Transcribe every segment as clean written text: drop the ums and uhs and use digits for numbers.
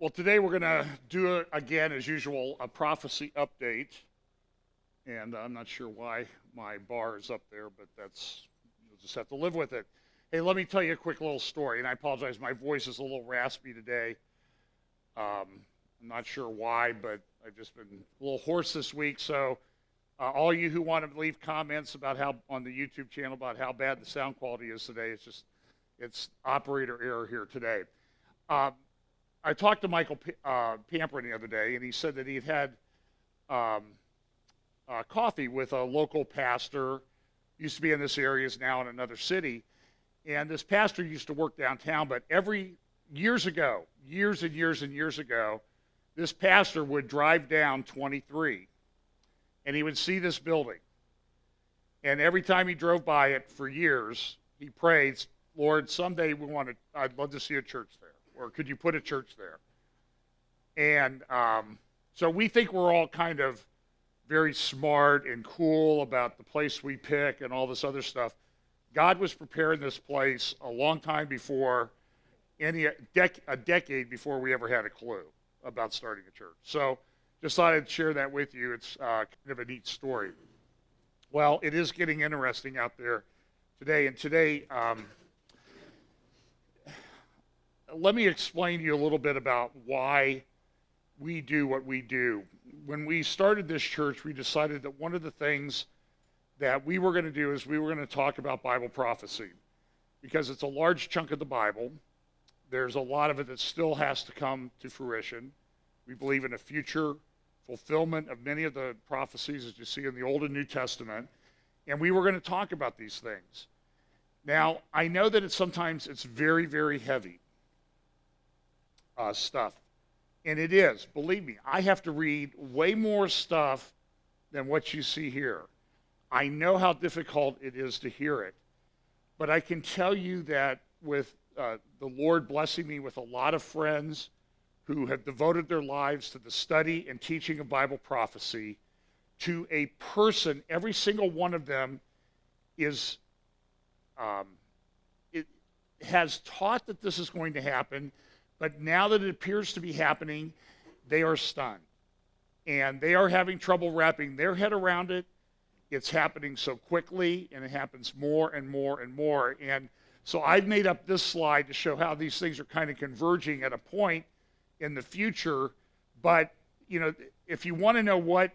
Well, today we're going to do, again, as usual, a prophecy update. And I'm not sure why my bar is up there, but you'll just have to live with it. Hey, let me tell you a quick little story, and I apologize, my voice is a little raspy today. I'm not sure why, but I've just been a little hoarse this week. So, all you who want to leave comments about how on the YouTube channel about how bad the sound quality is today, it's operator error here today. I talked to Michael Pamperin the other day, and he said that he'd had coffee with a local pastor, used to be in this area, is now in another city. And this pastor used to work downtown, but years and years ago, this pastor would drive down 23, and he would see this building. And every time he drove by it for years, he prayed, Lord, someday I'd love to see a church there. Or could you put a church there? And so we think we're all kind of very smart and cool about the place we pick and all this other stuff. God was preparing this place a long time before, a decade before we ever had a clue about starting a church. So just thought I'd share that with you. It's kind of a neat story. Well, it is getting interesting out there today. And today, let me explain to you a little bit about why we do what we do. When we started this church, we decided that one of the things that we were going to do is we were going to talk about Bible prophecy, because it's a large chunk of the Bible. There's a lot of it that still has to come to fruition. We believe in a future fulfillment of many of the prophecies that you see in the Old and New Testament, and we were going to talk about these things. Now, I know that sometimes it's very, very heavy stuff. And it is, believe me, I have to read way more stuff than what you see here. I know how difficult it is to hear it. But I can tell you that with the Lord blessing me with a lot of friends who have devoted their lives to the study and teaching of Bible prophecy, to a person, every single one of them is, it has taught that this is going to happen. But now that it appears to be happening, they are stunned. And they are having trouble wrapping their head around it. It's happening so quickly, and it happens more and more and more. And so I've made up this slide to show how these things are kind of converging at a point in the future. But, you know, if you want to know what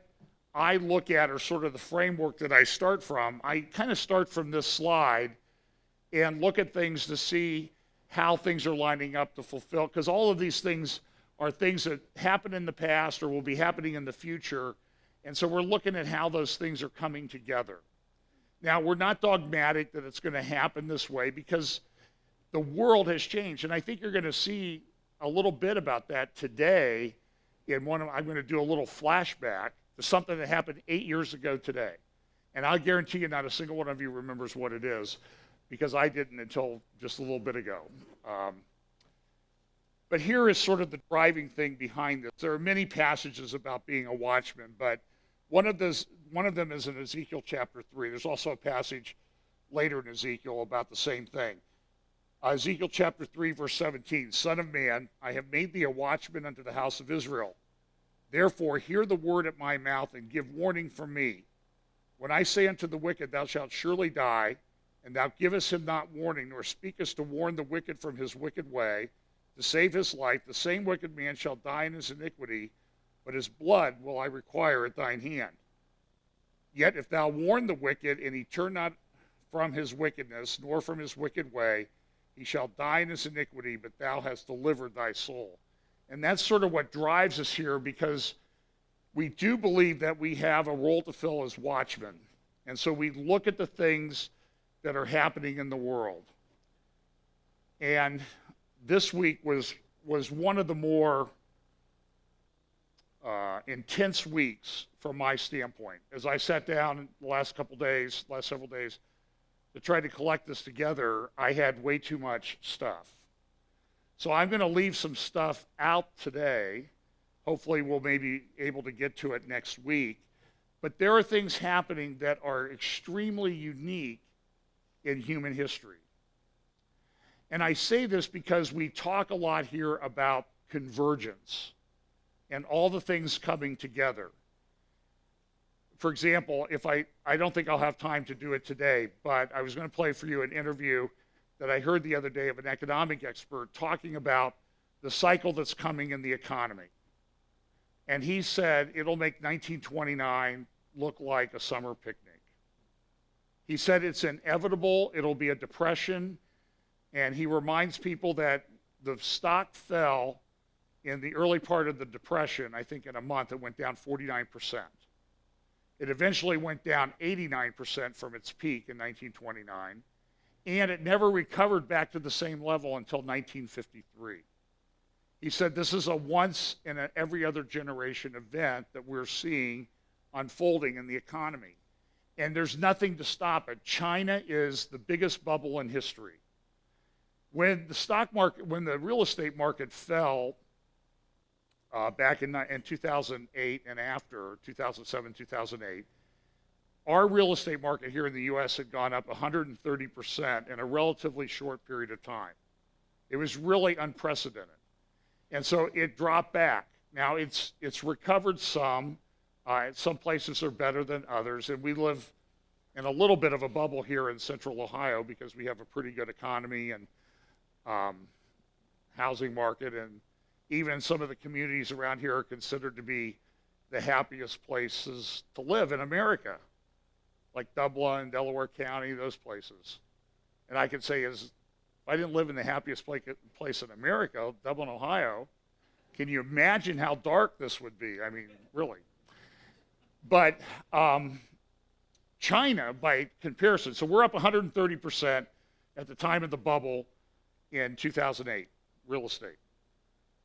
I look at or sort of the framework that I start from, I kind of start from this slide and look at things to see how things are lining up to fulfill, because all of these things are things that happened in the past or will be happening in the future, and so we're looking at how those things are coming together. Now, we're not dogmatic that it's going to happen this way, because the world has changed, and I think you're going to see a little bit about that today. I'm going to do a little flashback to something that happened 8 years ago today, and I guarantee you not a single one of you remembers what it is, because I didn't until just a little bit ago. But here is sort of the driving thing behind this. There are many passages about being a watchman, but one of them is in Ezekiel chapter 3. There's also a passage later in Ezekiel about the same thing. Ezekiel chapter 3, verse 17, Son of man, I have made thee a watchman unto the house of Israel. Therefore hear the word at my mouth, and give warning from me. When I say unto the wicked, thou shalt surely die, and thou givest him not warning, nor speakest to warn the wicked from his wicked way, to save his life, the same wicked man shall die in his iniquity, but his blood will I require at thine hand. Yet if thou warn the wicked, and he turn not from his wickedness, nor from his wicked way, he shall die in his iniquity, but thou hast delivered thy soul. And that's sort of what drives us here, because we do believe that we have a role to fill as watchmen. And so we look at the things that are happening in the world. And this week was one of the more intense weeks from my standpoint. As I sat down the last several days, to try to collect this together, I had way too much stuff. So I'm going to leave some stuff out today. Hopefully we'll maybe able to get to it next week. But there are things happening that are extremely unique in human history. And I say this because we talk a lot here about convergence and all the things coming together. For example, if I don't think I'll have time to do it today, but I was going to play for you an interview that I heard the other day of an economic expert talking about the cycle that's coming in the economy. And he said it'll make 1929 look like a summer picnic. He said it's inevitable, it'll be a depression, and he reminds people that the stock fell in the early part of the depression. I think in a month it went down 49%. It eventually went down 89% from its peak in 1929, and it never recovered back to the same level until 1953. He said this is a once in a every other generation event that we're seeing unfolding in the economy. And there's nothing to stop it. China is the biggest bubble in history. When the stock market, when the real estate market fell back in 2008 and after, 2007, 2008, our real estate market here in the U.S. had gone up 130% in a relatively short period of time. It was really unprecedented. And so it dropped back. Now it's recovered some. Some places are better than others, and we live in a little bit of a bubble here in central Ohio because we have a pretty good economy and housing market, and even some of the communities around here are considered to be the happiest places to live in America, like Dublin, Delaware County, those places. And I could say, if I didn't live in the happiest place in America, Dublin, Ohio, can you imagine how dark this would be? I mean, really. But China, by comparison, so we're up 130% at the time of the bubble in 2008, real estate.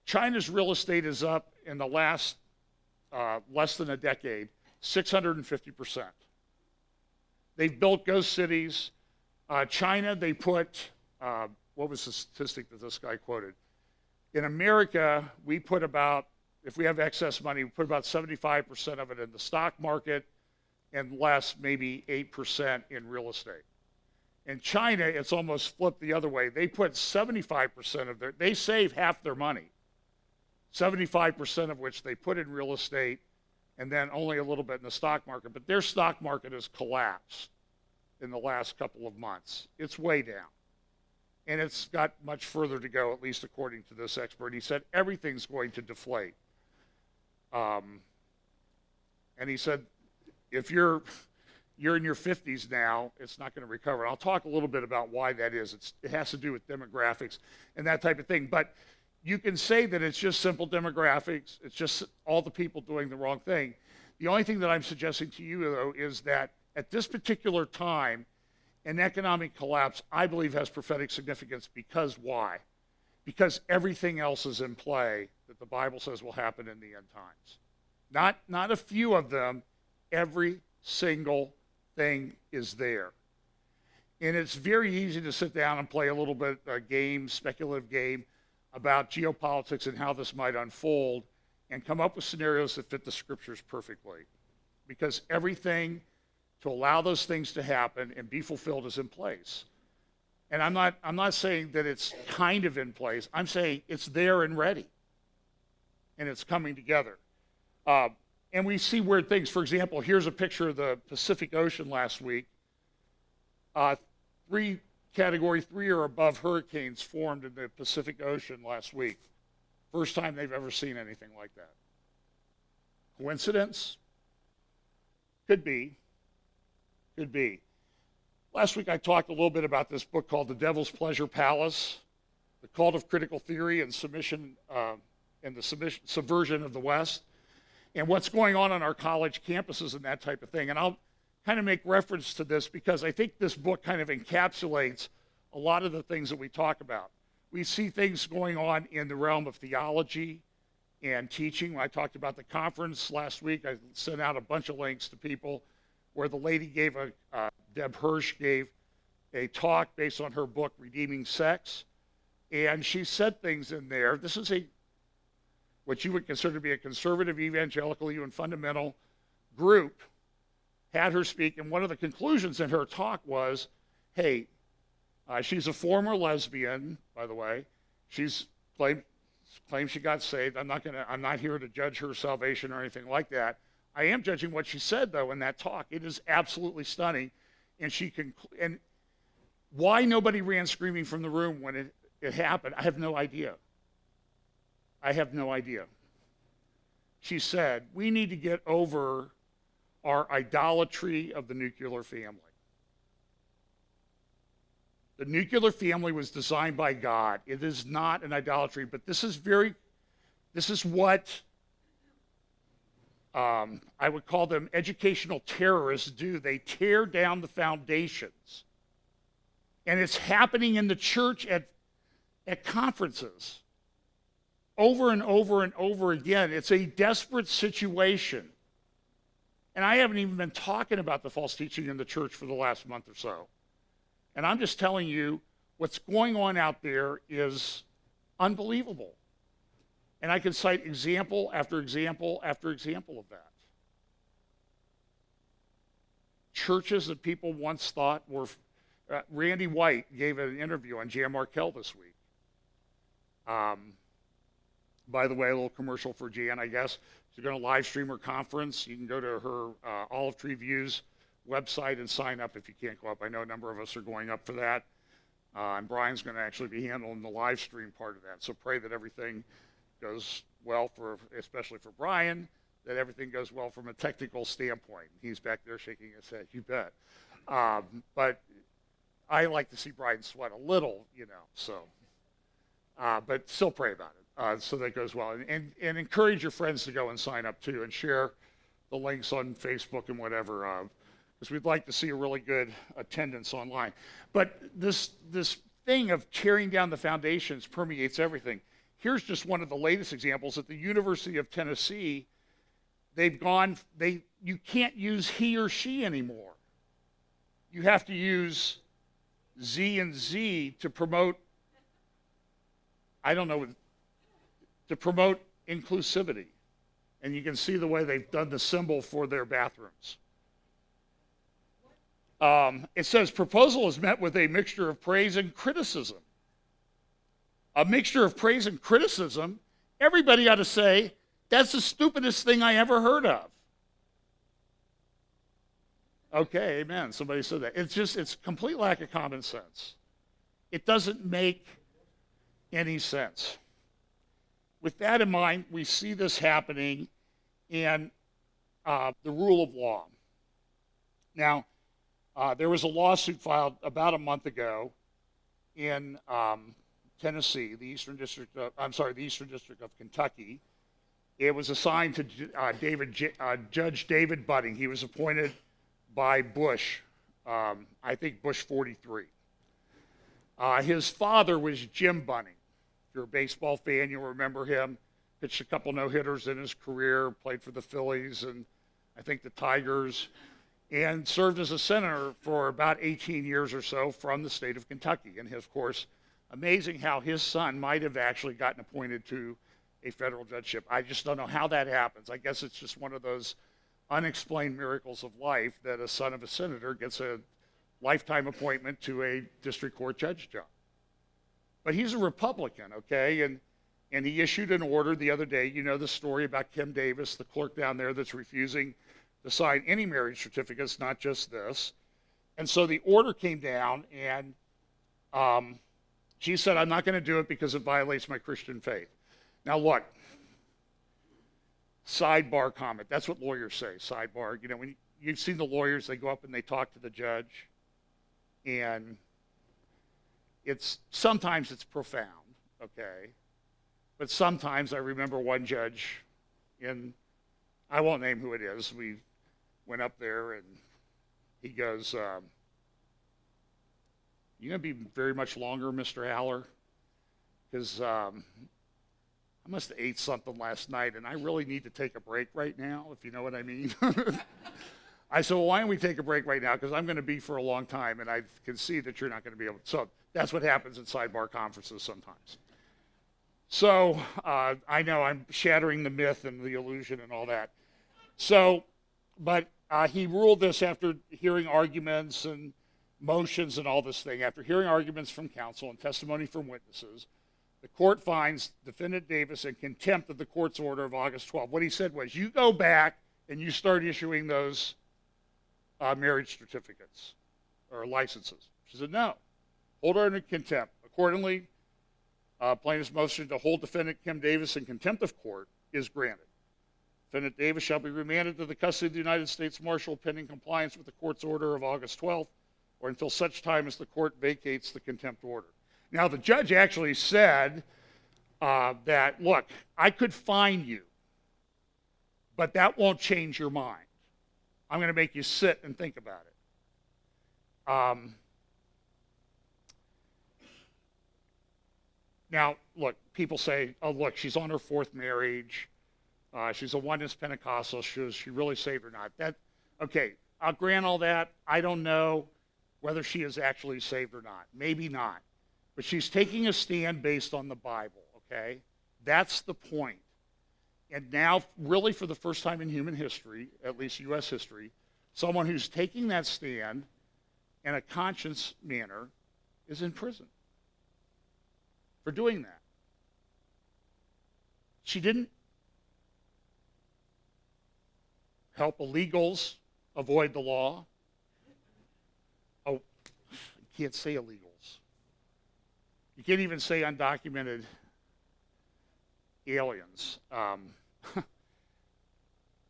China's real estate is up in the last less than a decade, 650%. They've built ghost cities. China, they put, what was the statistic that this guy quoted? In America, we put about, if we have excess money, we put about 75% of it in the stock market and less, maybe 8% in real estate. In China, it's almost flipped the other way. They put 75% of they save half their money, 75% of which they put in real estate and then only a little bit in the stock market. But their stock market has collapsed in the last couple of months. It's way down. And it's got much further to go, at least according to this expert. He said everything's going to deflate. And he said, if you're in your 50s now, it's not going to recover. I'll talk a little bit about why that is. It has to do with demographics and that type of thing. But you can say that it's just simple demographics. It's just all the people doing the wrong thing. The only thing that I'm suggesting to you, though, is that at this particular time, an economic collapse, I believe, has prophetic significance. Because why? Because everything else is in play that the Bible says will happen in the end times. Not a few of them. Every single thing is there. And it's very easy to sit down and play a little bit a game, speculative game, about geopolitics and how this might unfold and come up with scenarios that fit the scriptures perfectly. Because everything to allow those things to happen and be fulfilled is in place. And I'm not saying that it's kind of in place. I'm saying it's there and ready. And it's coming together. And we see weird things. For example, here's a picture of the Pacific Ocean last week. 3 Category 3 or above hurricanes formed in the Pacific Ocean last week. First time they've ever seen anything like that. Coincidence? Could be. Could be. Last week I talked a little bit about this book called The Devil's Pleasure Palace, The Cult of Critical Theory and Subversion of the West, and what's going on our college campuses and that type of thing. And I'll kind of make reference to this because I think this book kind of encapsulates a lot of the things that we talk about. We see things going on in the realm of theology and teaching. When I talked about the conference last week, I sent out a bunch of links to people where the lady gave Deb Hirsch gave a talk based on her book, Redeeming Sex. And she said things in there. This is what you would consider to be a conservative, evangelical, even fundamental group, had her speak, and one of the conclusions in her talk was, hey, she's a former lesbian, by the way. She's played claims she got saved. I'm not here to judge her salvation or anything like that. I am judging what she said, though, in that talk. It is absolutely stunning. And why nobody ran screaming from the room when it happened, I have no idea. I have no idea. She said, we need to get over our idolatry of the nuclear family. The nuclear family was designed by God. It is not an idolatry, but this is what I would call them educational terrorists do. They tear down the foundations. And it's happening in the church at conferences over and over and over again. It's a desperate situation. And I haven't even been talking about the false teaching in the church for the last month or so. And I'm just telling you, what's going on out there is unbelievable. And I can cite example after example after example of that. Churches that people once thought were... Randy White gave an interview on Jan Markell this week. By the way, a little commercial for Jan, I guess. She's going to live stream her conference. You can go to her Olive Tree Views website and sign up if you can't go up. I know a number of us are going up for that. And Brian's going to actually be handling the live stream part of that. So pray that everything goes well, especially for Brian, that everything goes well from a technical standpoint. He's back there shaking his head. You bet. But I like to see Brian sweat a little, so. But still pray about it so that goes well. And encourage your friends to go and sign up too and share the links on Facebook and whatever, because we'd like to see a really good attendance online. But this thing of tearing down the foundations permeates everything. Here's just one of the latest examples. At the University of Tennessee, you can't use he or she anymore. You have to use Z and Z to promote, to promote inclusivity. And you can see the way they've done the symbol for their bathrooms. It says, proposal is met with a mixture of praise and criticism. A mixture of praise and criticism, everybody ought to say, that's the stupidest thing I ever heard of. Okay, amen. Somebody said that. It's complete lack of common sense. It doesn't make any sense. With that in mind, we see this happening in the rule of law. Now, there was a lawsuit filed about a month ago in Tennessee, the Eastern District of Kentucky. It was assigned to Judge David Budding. He was appointed by Bush, I think Bush 43. His father was Jim Bunning. If you're a baseball fan, you'll remember him. Pitched a couple no-hitters in his career, played for the Phillies and I think the Tigers, and served as a senator for about 18 years or so from the state of Kentucky. And of course, amazing how his son might have actually gotten appointed to a federal judgeship. I just don't know how that happens. I guess it's just one of those unexplained miracles of life that a son of a senator gets a lifetime appointment to a district court judge job. But he's a Republican, okay? And he issued an order the other day. You know the story about Kim Davis, the clerk down there that's refusing to sign any marriage certificates, not just this. And so the order came down, and she said, I'm not going to do it because it violates my Christian faith. Now look, sidebar comment. That's what lawyers say, sidebar. When you've seen the lawyers, they go up and they talk to the judge, and sometimes it's profound, okay? But sometimes I remember one judge, I won't name who it is, we went up there and he goes, you going to be very much longer, Mr. Haller? Because I must have ate something last night and I really need to take a break right now, if you know what I mean. I said, well, why don't we take a break right now? Because I'm going to be for a long time and I can see that you're not going to be able to. So that's what happens at sidebar conferences sometimes. So I know I'm shattering the myth and the illusion and all that. So, but he ruled this after hearing arguments and motions and all this thing. After hearing arguments from counsel and testimony from witnesses, The court finds defendant Davis in contempt of the court's order of August 12. What he said was, you go back and you start issuing those marriage certificates or licenses. She said, no, hold her in contempt. Accordingly, plaintiff's motion to hold defendant Kim Davis in contempt of court is granted. Defendant Davis shall be remanded to the custody of the United States Marshal pending compliance with the court's order of August 12th, or until such time as the court vacates the contempt order. Now, the judge actually said that, look, I could fine you, but that won't change your mind. I'm going to make you sit and think about it. Now, look, people say, oh, look, she's on her fourth marriage. She's a oneness Pentecostal. She really saved or not? Okay, I'll grant all that. I don't know whether she is actually saved or not. Maybe not. But she's taking a stand based on the Bible, okay? That's the point. And now, really for the first time in human history, at least U.S. history, someone who's taking that stand in a conscious manner is in prison for doing that. She didn't help illegals avoid the law. Oh, you can't say illegals. You can't even say undocumented aliens.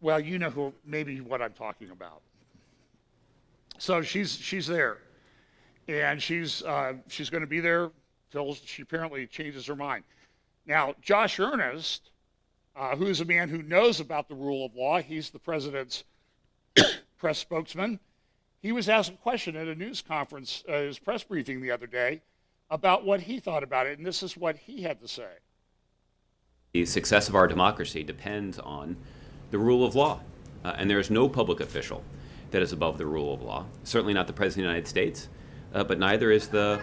Well, you know maybe what I'm talking about. So she's there, and she's going to be there till she apparently changes her mind. Now, Josh Earnest, who is a man who knows about the rule of law, he's the president's press spokesman. He was asked a question at a news conference, his press briefing the other day, about what he thought about it, and this is what he had to say. The success of our democracy depends on the rule of law, and there is no public official that is above the rule of law. Certainly not the President of the United States, but neither is the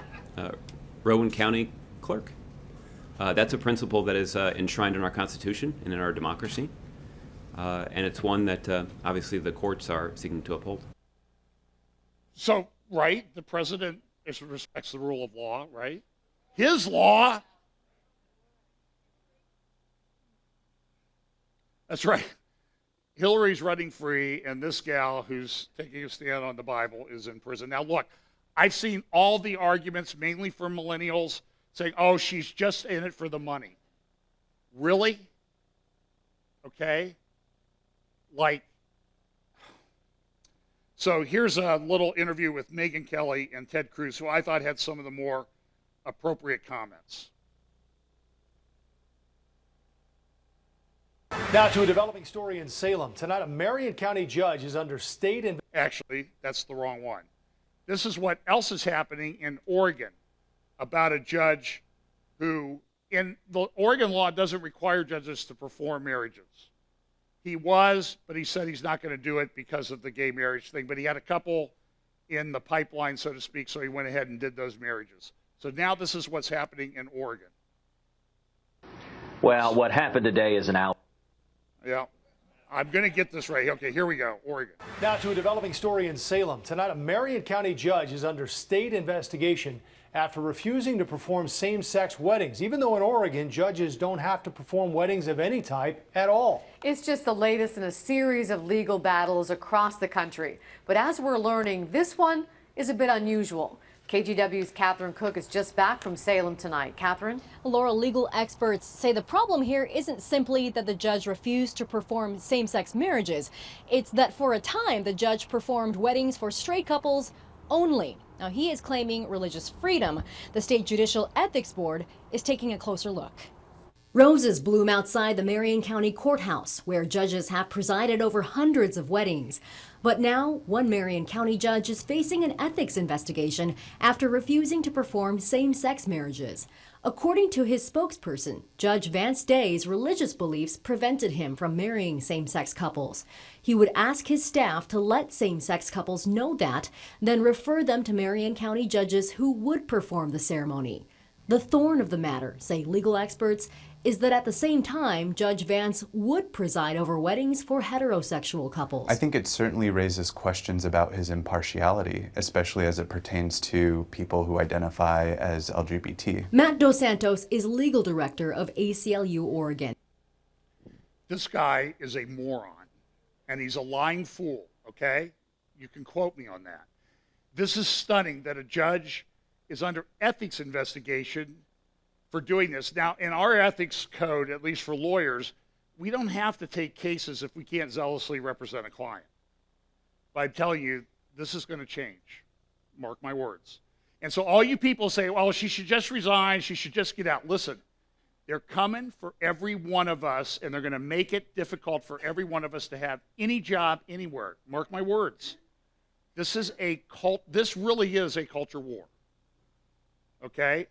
Rowan County clerk. That's a principle that is enshrined in our Constitution and in our democracy, and it's one that obviously the courts are seeking to uphold. So, right, the president respects the rule of law, right? His law. That's right. Hillary's running free, and this gal who's taking a stand on the Bible is in prison. Now, look, I've seen all the arguments, mainly from millennials, saying, oh, she's just in it for the money. Really? Okay? So here's a little interview with Megyn Kelly and Ted Cruz, who I thought had some of the more appropriate comments. Now to a developing story in Salem. Tonight, a Marion County judge is under state investigation. Actually, that's the wrong one. This is what else is happening in Oregon about a judge who, in the Oregon law, doesn't require judges to perform marriages. He was, but he said he's not going to do it because of the gay marriage thing. But he had a couple in the pipeline, so to speak, so he went ahead and did those marriages. So now this is what's happening in Oregon. Well, what happened today is an out. Yeah, I'm going to get this right. Okay, here we go, Oregon. Now to a developing story in Salem. Tonight, a Marion County judge is under state investigation after refusing to perform same-sex weddings, even though in Oregon, judges don't have to perform weddings of any type at all. It's just the latest in a series of legal battles across the country. But as we're learning, this one is a bit unusual. KGW's Catherine Cook is just back from Salem tonight. Catherine? Laura, legal experts say the problem here isn't simply that the judge refused to perform same-sex marriages. It's that for a time, the judge performed weddings for straight couples only. Now, he is claiming religious freedom. The state judicial ethics board is taking a closer look. Roses bloom outside the Marion County Courthouse, where judges have presided over hundreds of weddings. But now, one Marion County judge is facing an ethics investigation after refusing to perform same-sex marriages. According to his spokesperson, Judge Vance Day's religious beliefs prevented him from marrying same-sex couples. He would ask his staff to let same-sex couples know that, then refer them to Marion County judges who would perform the ceremony. The thorn of the matter, say legal experts, is that at the same time, Judge Vance would preside over weddings for heterosexual couples. I think it certainly raises questions about his impartiality, especially as it pertains to people who identify as LGBT. Matt Dos Santos is legal director of ACLU Oregon. This guy is a moron, and he's a lying fool, okay? You can quote me on that. This is stunning that a judge is under ethics investigation for doing this. Now, in our ethics code, at least for lawyers, we don't have to take cases if we can't zealously represent a client. But I'm telling you, this is going to change. Mark my words. And so all you people say, well, she should just resign, she should just get out. Listen, they're coming for every one of us, and they're going to make it difficult for every one of us to have any job anywhere. Mark my words. This really is a culture war. Okay?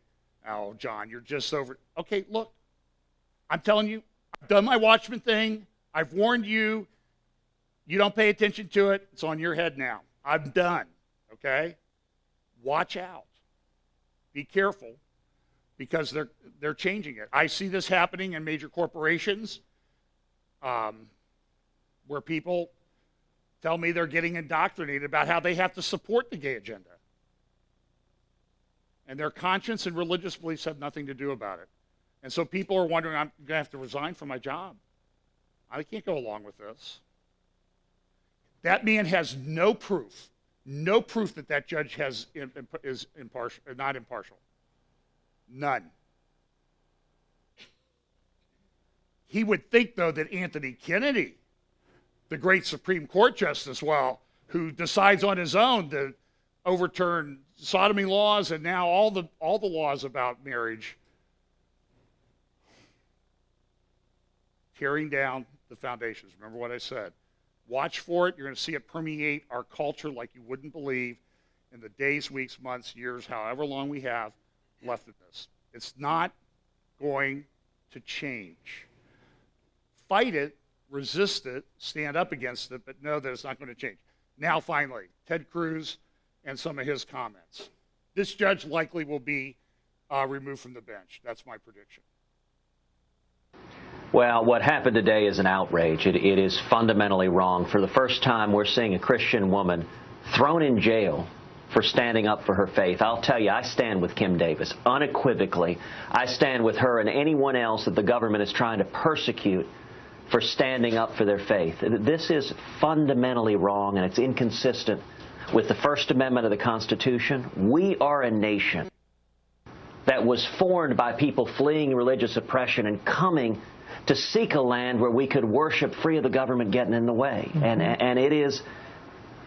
Oh, John, you're just over. Okay, look, I'm telling you, I've done my Watchmen thing. I've warned you. You don't pay attention to it. It's on your head now. I'm done. Okay? Watch out. Be careful, because they're changing it. I see this happening in major corporations, where people tell me they're getting indoctrinated about how they have to support the gay agenda. And their conscience and religious beliefs have nothing to do about it. And so people are wondering, I'm going to have to resign from my job. I can't go along with this. That man has no proof that that judge is impartial, not impartial. None. He would think, though, that Anthony Kennedy, the great Supreme Court justice, who decides on his own to overturn sodomy laws and now all the laws about marriage, tearing down the foundations. Remember what I said. Watch for it. You're going to see it permeate our culture like you wouldn't believe in the days, weeks, months, years, however long we have left of this. It's not going to change. Fight it, resist it, stand up against it, but know that it's not going to change. Now, finally, Ted Cruz and some of his comments. This judge likely will be removed from the bench. That's my prediction. Well, what happened today is an outrage. It is fundamentally wrong. For the first time, we're seeing a Christian woman thrown in jail for standing up for her faith. I'll tell you, I stand with Kim Davis, unequivocally. I stand with her and anyone else that the government is trying to persecute for standing up for their faith. This is fundamentally wrong, and it's inconsistent with the First Amendment of the Constitution. We are a nation that was formed by people fleeing religious oppression and coming to seek a land where we could worship free of the government getting in the way. And it is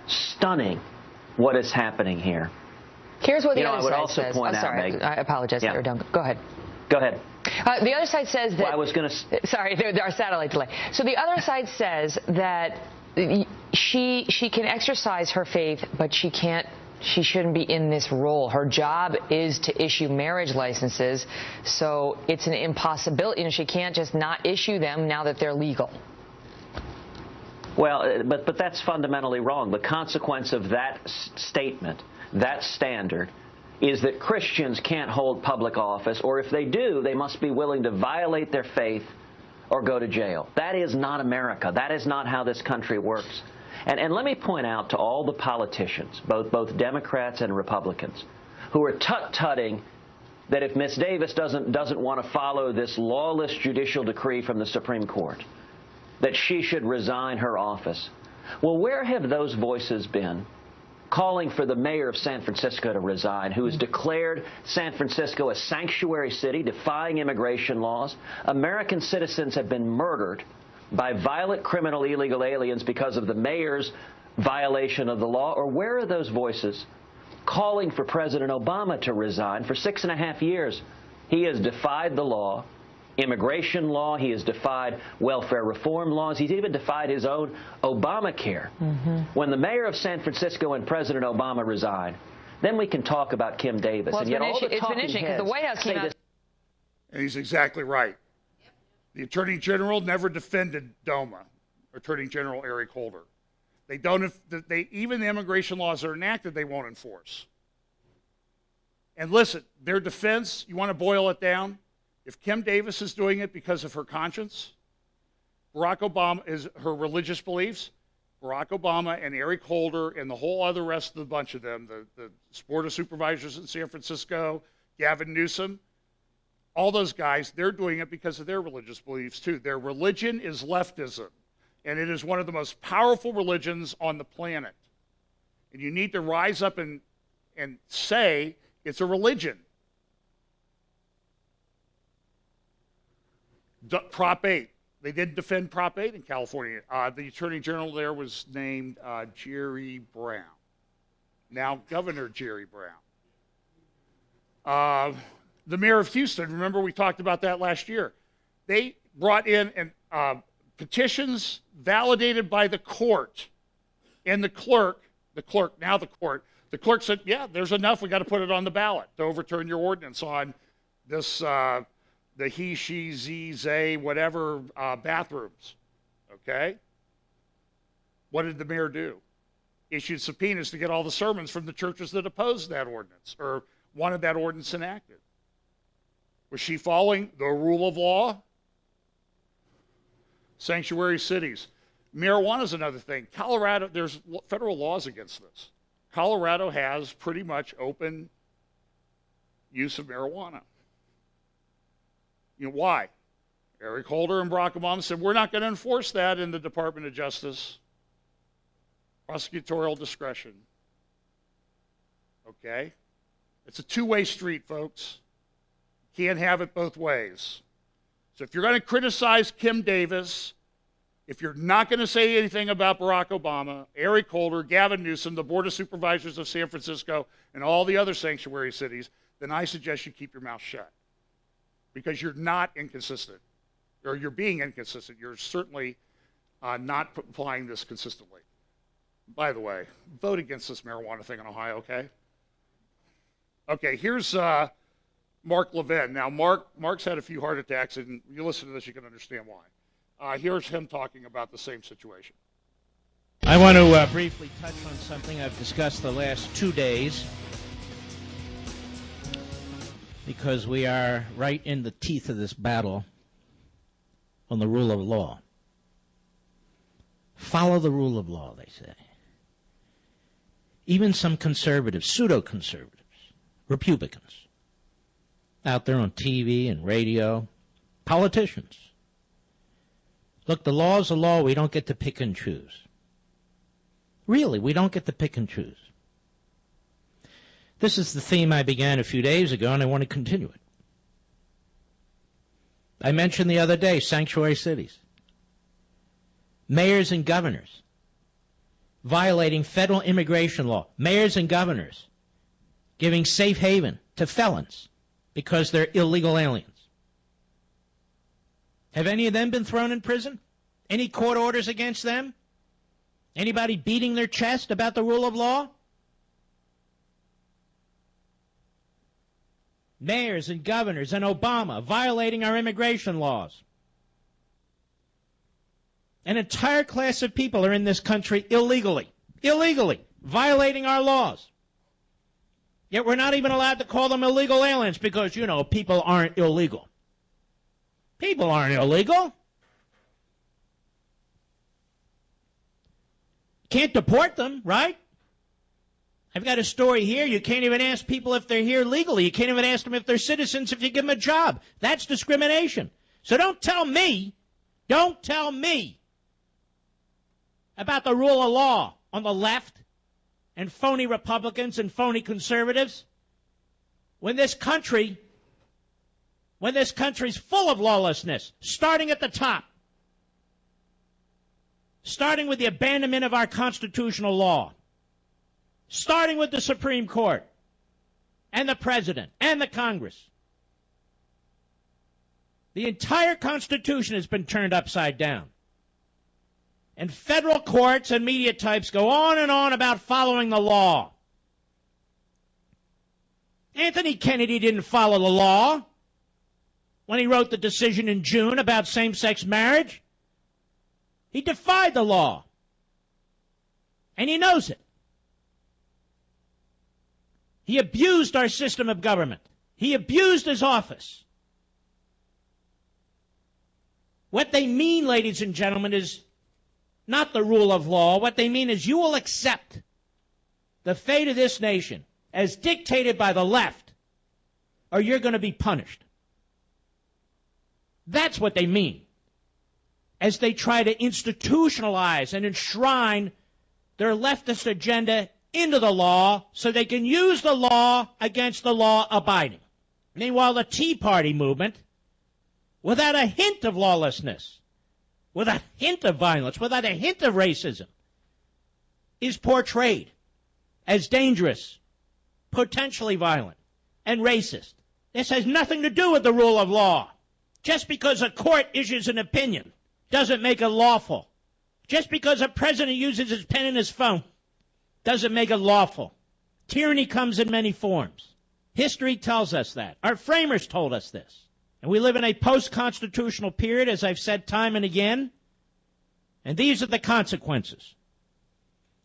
stunning what is happening here. Here's what the I other would side also says. point I'm out, sorry, Meg. I apologize. Yeah. You're done. Go ahead. Go ahead. The other side says that... Well, I was going to... Sorry, our satellite delay. So the other side says that she can exercise her faith, but she shouldn't be in this role. Her job is to issue marriage licenses, so it's an impossibility. She can't just not issue them now that they're legal. Well, but that's fundamentally wrong. The consequence of that statement, that standard, is that Christians can't hold public office, or if they do, they must be willing to violate their faith or go to jail. That is not America. That is not how this country works. And let me point out to all the politicians, both Democrats and Republicans, who are tut-tutting that if Ms. Davis doesn't want to follow this lawless judicial decree from the Supreme Court, that she should resign her office. Well, where have those voices been calling for the mayor of San Francisco to resign, who has declared San Francisco a sanctuary city, defying immigration laws? American citizens have been murdered by violent criminal illegal aliens because of the mayor's violation of the law. Or where are those voices calling for President Obama to resign? For 6.5 years, he has defied the law, immigration law. He has defied welfare reform laws. He's even defied his own Obamacare. When the mayor of San Francisco and President Obama resign, then we can talk about Kim Davis. Well, and yet all the it's been interesting because the White House came out. And he's exactly right. The Attorney General never defended DOMA, Attorney General Eric Holder. They don't. Even the immigration laws that are enacted, they won't enforce. And listen, their defense, you want to boil it down? If Kim Davis is doing it because of her conscience, Barack Obama is her religious beliefs, Barack Obama and Eric Holder and the whole other rest of the bunch of them, the Board of Supervisors in San Francisco, Gavin Newsom, all those guys, they're doing it because of their religious beliefs too. Their religion is leftism, and it is one of the most powerful religions on the planet. And you need to rise up and say it's a religion. Prop 8. They didn't defend Prop 8 in California. The Attorney General there was named Jerry Brown. Now Governor Jerry Brown. The mayor of Houston, remember we talked about that last year. They brought in petitions validated by the court. And the clerk said, yeah, there's enough. We got to put it on the ballot to overturn your ordinance on this, the he, she, ze, they, whatever bathrooms. Okay? What did the mayor do? Issued subpoenas to get all the sermons from the churches that opposed that ordinance or wanted that ordinance enacted. Was she following the rule of law? Sanctuary cities. Marijuana is another thing. Colorado, there's federal laws against this. Colorado has pretty much open use of marijuana. You know why? Eric Holder and Barack Obama said, we're not going to enforce that in the Department of Justice. Prosecutorial discretion. Okay? It's a two-way street, folks. Can't have it both ways. So if you're going to criticize Kim Davis, if you're not going to say anything about Barack Obama, Eric Holder, Gavin Newsom, the Board of Supervisors of San Francisco, and all the other sanctuary cities, then I suggest you keep your mouth shut. Because you're not inconsistent. Or you're being inconsistent. You're certainly not applying this consistently. By the way, vote against this marijuana thing in Ohio, okay? Okay, here's Mark Levin. Now, Mark's had a few heart attacks, and you listen to this, you can understand why. Here's him talking about the same situation. I want to briefly touch on something I've discussed the last 2 days, because we are right in the teeth of this battle on the rule of law. Follow the rule of law, they say. Even some conservatives, pseudo-conservatives, Republicans, out there on TV and radio, politicians. Look, the law is a law. We don't get to pick and choose. Really, we don't get to pick and choose. This is the theme I began a few days ago, and I want to continue it. I mentioned the other day sanctuary cities. Mayors and governors violating federal immigration law. Mayors and governors giving safe haven to felons because they're illegal aliens. Have any of them been thrown in prison? Any court orders against them? Anybody beating their chest about the rule of law? Mayors and governors and Obama violating our immigration laws. An entire class of people are in this country illegally, violating our laws. Yet we're not even allowed to call them illegal aliens because, you know, people aren't illegal. People aren't illegal. Can't deport them, right? I've got a story here. You can't even ask people if they're here legally. You can't even ask them if they're citizens if you give them a job. That's discrimination. So don't tell me about the rule of law on the left and phony Republicans and phony conservatives when this country's full of lawlessness, starting at the top, starting with the abandonment of our constitutional law, starting with the Supreme Court and the President and the Congress. The entire Constitution has been turned upside down. And federal courts and media types go on and on about following the law. Anthony Kennedy didn't follow the law when he wrote the decision in June about same-sex marriage. He defied the law. And he knows it. He abused our system of government. He abused his office. What they mean, ladies and gentlemen, is not the rule of law. What they mean is you will accept the fate of this nation as dictated by the left, or you're going to be punished. That's what they mean as they try to institutionalize and enshrine their leftist agenda into the law so they can use the law against the law-abiding. Meanwhile, the Tea Party movement, without a hint of lawlessness, without a hint of violence, without a hint of racism, is portrayed as dangerous, potentially violent, and racist. This has nothing to do with the rule of law. Just because a court issues an opinion doesn't make it lawful. Just because a president uses his pen and his phone doesn't make it lawful. Tyranny comes in many forms. History tells us that. Our framers told us this. And we live in a post-constitutional period, as I've said time and again. And these are the consequences.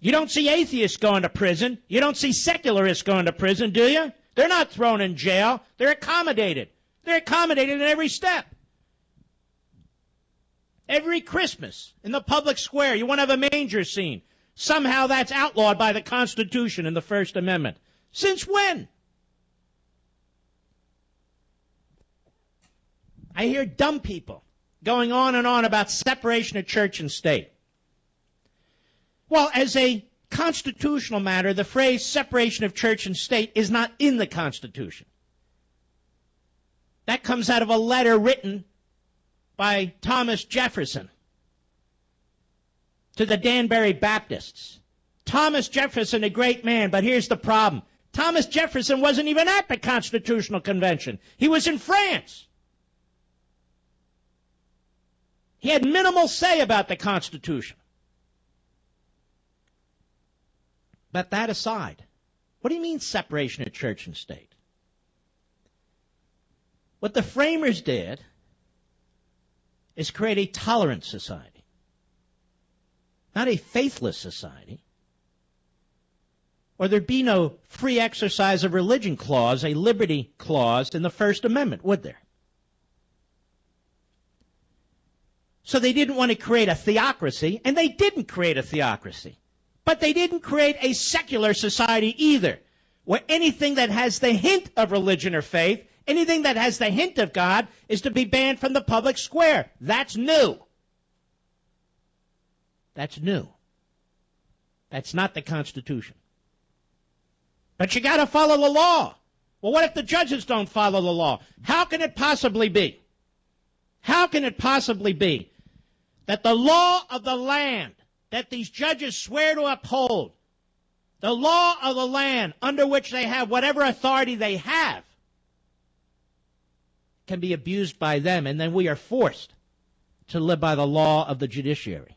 You don't see atheists going to prison. You don't see secularists going to prison, do you? They're not thrown in jail. They're accommodated. They're accommodated at every step. Every Christmas in the public square, you want to have a manger scene. Somehow that's outlawed by the Constitution and the First Amendment. Since when? I hear dumb people going on and on about separation of church and state. Well, as a constitutional matter, the phrase separation of church and state is not in the Constitution. That comes out of a letter written by Thomas Jefferson to the Danbury Baptists. Thomas Jefferson, a great man, but here's the problem. Thomas Jefferson wasn't even at the Constitutional Convention. He was in France. He had minimal say about the Constitution. But that aside, what do you mean separation of church and state? What the framers did is create a tolerant society, not a faithless society, or there'd be no free exercise of religion clause, a liberty clause in the First Amendment, would there? So they didn't want to create a theocracy, and they didn't create a theocracy. But they didn't create a secular society either, where anything that has the hint of religion or faith, anything that has the hint of God, is to be banned from the public square. That's new. That's new. That's not the Constitution. But you got to follow the law. Well, what if the judges don't follow the law? How can it possibly be? How can it possibly be that the law of the land that these judges swear to uphold, the law of the land under which they have whatever authority they have, can be abused by them, and then we are forced to live by the law of the judiciary?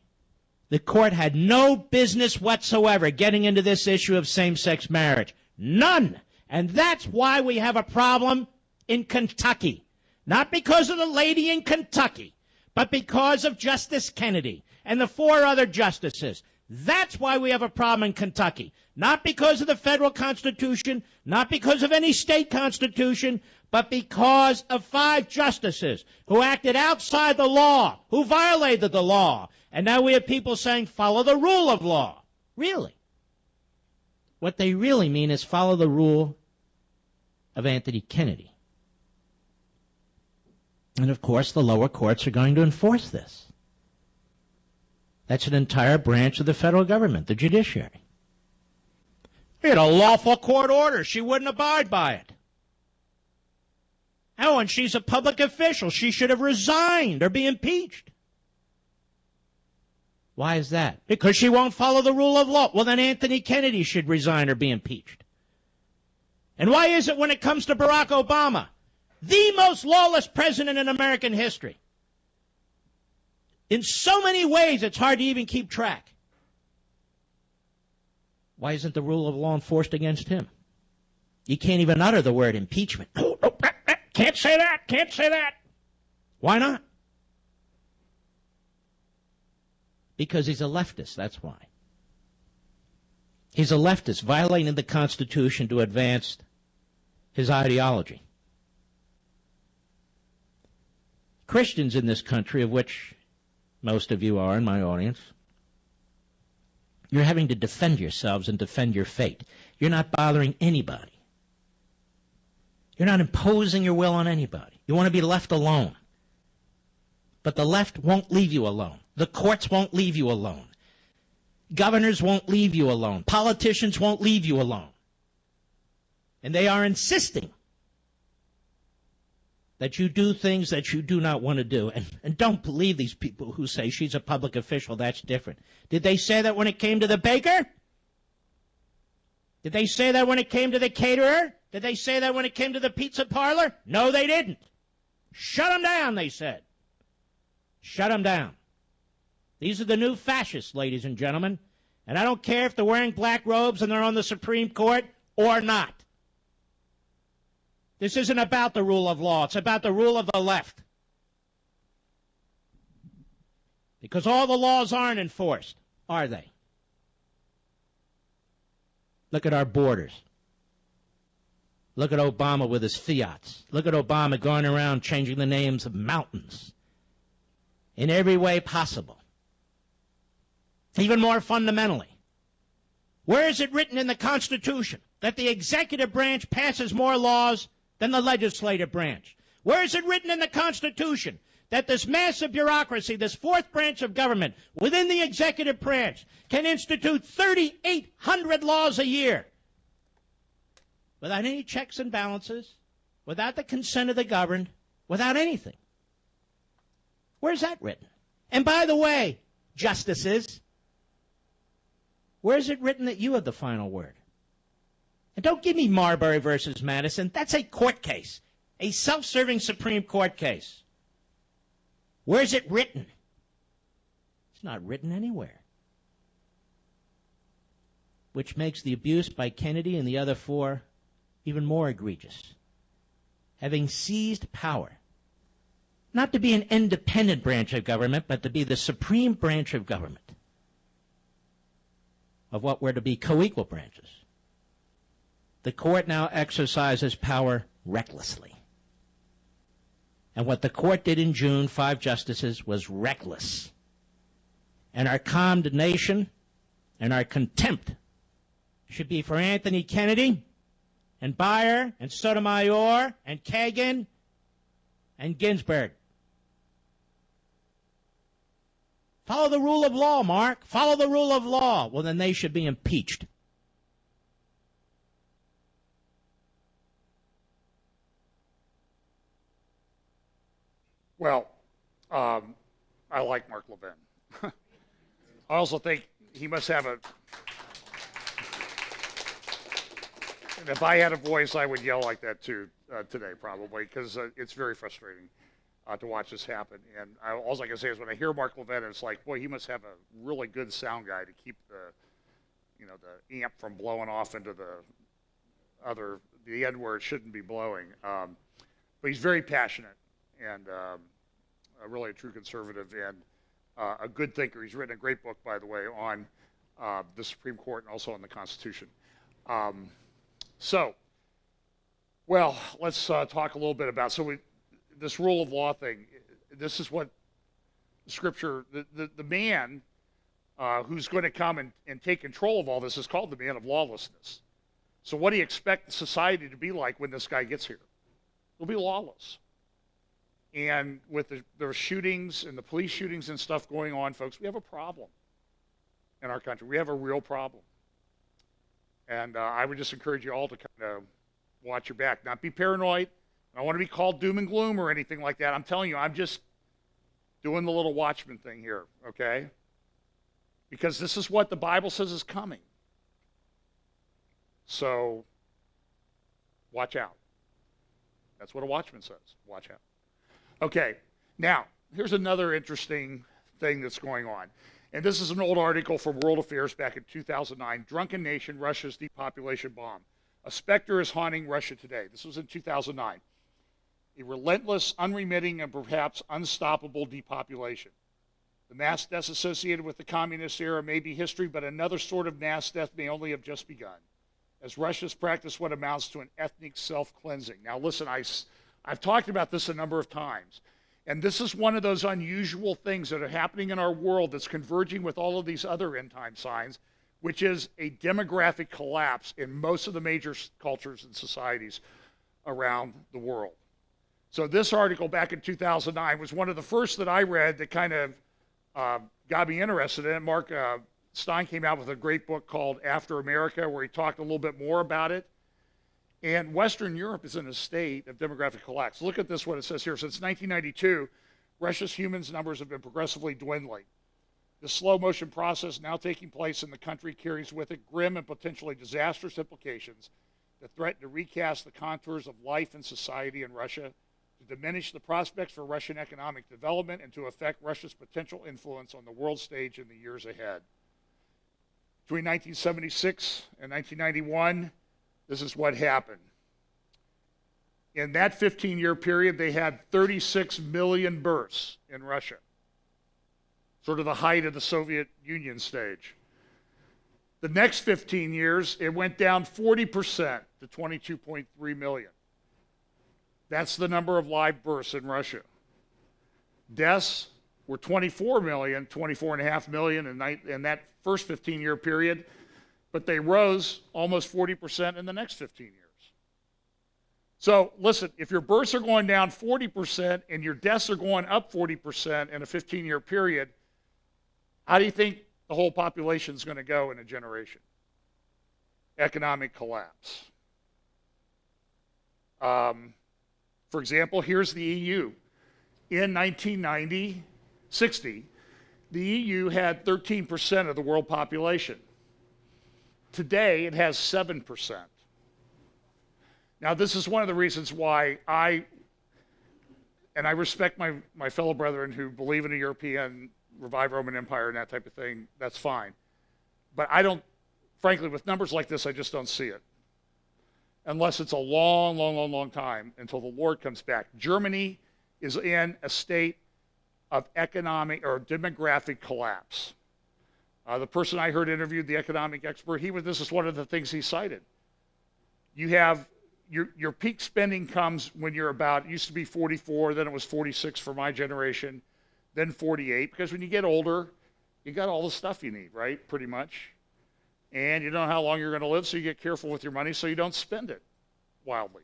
The court had no business whatsoever getting into this issue of same-sex marriage. None. And that's why we have a problem in Kentucky. Not because of the lady in Kentucky, but because of Justice Kennedy and the 4 other justices. That's why we have a problem in Kentucky. Not because of the federal Constitution, not because of any state constitution, but because of 5 justices who acted outside the law, who violated the law. And now we have people saying, follow the rule of law. Really? What they really mean is follow the rule of Anthony Kennedy. And of course, the lower courts are going to enforce this. That's an entire branch of the federal government, the judiciary. We had a lawful court order. She wouldn't abide by it. Oh, and she's a public official. She should have resigned or be impeached. Why is that? Because she won't follow the rule of law. Well, then Anthony Kennedy should resign or be impeached. And why is it when it comes to Barack Obama, the most lawless president in American history? In so many ways, it's hard to even keep track. Why isn't the rule of law enforced against him? You can't even utter the word impeachment. No, can't say that, can't say that. Why not? Because he's a leftist, that's why. He's a leftist violating the Constitution to advance his ideology. Christians in this country, of which most of you are in my audience, you're having to defend yourselves and defend your fate. You're not bothering anybody. You're not imposing your will on anybody. You want to be left alone. But the left won't leave you alone. The courts won't leave you alone. Governors won't leave you alone. Politicians won't leave you alone. And they are insisting that you do things that you do not want to do. And don't believe these people who say she's a public official. That's different. Did they say that when it came to the baker? Did they say that when it came to the caterer? Did they say that when it came to the pizza parlor? No, they didn't. Shut them down, they said. Shut them down. These are the new fascists, ladies and gentlemen. And I don't care if they're wearing black robes and they're on the Supreme Court or not. This isn't about the rule of law. It's about the rule of the left. Because all the laws aren't enforced, are they? Look at our borders. Look at Obama with his fiats. Look at Obama going around changing the names of mountains in every way possible. Even more fundamentally, where is it written in the Constitution that the executive branch passes more laws than the legislative branch? Where is it written in the Constitution that this massive bureaucracy, this fourth branch of government within the executive branch, can institute 3,800 laws a year without any checks and balances, without the consent of the governed, without anything? Where's that written? And by the way, justices, where is it written that you have the final word? And don't give me Marbury versus Madison. That's a court case, a self-serving Supreme Court case. Where is it written? It's not written anywhere. Which makes the abuse by Kennedy and the other four even more egregious. Having seized power, not to be an independent branch of government, but to be the supreme branch of government of what were to be co-equal branches. The court now exercises power recklessly. And what the court did in June, 5 justices, was reckless. And our condemnation and our contempt should be for Anthony Kennedy and Breyer and Sotomayor and Kagan and Ginsburg. Follow the rule of law, Mark. Follow the rule of law. Well, then they should be impeached. Well, I like Mark Levin. I also think he must have a... And if I had a voice, I would yell like that too today, probably, because it's very frustrating to watch this happen. And all I can say is when I hear Mark Levin, it's like, boy, he must have a really good sound guy to keep the amp from blowing off into the end where it shouldn't be blowing. But he's very passionate and really a true conservative and a good thinker. He's written a great book, by the way, on the Supreme Court and also on the Constitution. Well, let's talk a little bit about, this rule of law thing. This is what Scripture, the man who's going to come and take control of all this is called the man of lawlessness. So what do you expect society to be like when this guy gets here? It'll be lawless. And with the shootings and the police shootings and stuff going on, folks, we have a problem in our country. We have a real problem. And I would just encourage you all to kind of watch your back, not be paranoid. I don't want to be called doom and gloom or anything like that. I'm telling you, I'm just doing the little watchman thing here, okay? Because this is what the Bible says is coming. So, watch out. That's what a watchman says. Watch out. Okay, now, here's another interesting thing that's going on. And this is an old article from World Affairs back in 2009. Drunken Nation, Russia's depopulation bomb. A specter is haunting Russia today. This was in 2009. A relentless, unremitting, and perhaps unstoppable depopulation. The mass deaths associated with the communist era may be history, but another sort of mass death may only have just begun, as Russia's practiced what amounts to an ethnic self-cleansing. Now listen, I've talked about this a number of times, and this is one of those unusual things that are happening in our world that's converging with all of these other end-time signs, which is a demographic collapse in most of the major cultures and societies around the world. So this article back in 2009 was one of the first that I read that kind of got me interested in it. Mark Stein came out with a great book called After America, where he talked a little bit more about it. And Western Europe is in a state of demographic collapse. Look at this, what it says here. Since 1992, Russia's human numbers have been progressively dwindling. The slow motion process now taking place in the country carries with it grim and potentially disastrous implications that threaten to recast the contours of life and society in Russia, to diminish the prospects for Russian economic development, and to affect Russia's potential influence on the world stage in the years ahead. Between 1976 and 1991, this is what happened. In that 15-year period, they had 36 million births in Russia, sort of the height of the Soviet Union stage. The next 15 years, it went down 40% to 22.3 million. That's the number of live births in Russia. Deaths were 24 million, 24.5 million in that first 15-year period, but they rose almost 40% in the next 15 years. So listen, if your births are going down 40% and your deaths are going up 40% in a 15-year period, how do you think the whole population is going to go in a generation? Economic collapse. For example, here's the EU. In 1960, the EU had 13% of the world population. Today, it has 7%. Now, this is one of the reasons why I respect my fellow brethren who believe in a European revived Roman Empire and that type of thing. That's fine. But I don't, frankly, with numbers like this, I just don't see it. Unless it's a long, long, long, long time until the Lord comes back. Germany is in a state of economic or demographic collapse. The person I heard interviewed, the economic expert, this is one of the things he cited. You have your peak spending comes when you're about, it used to be 44, then it was 46 for my generation, then 48, because when you get older, you got all the stuff you need, right, pretty much. And you don't know how long you're going to live, so you get careful with your money so you don't spend it wildly.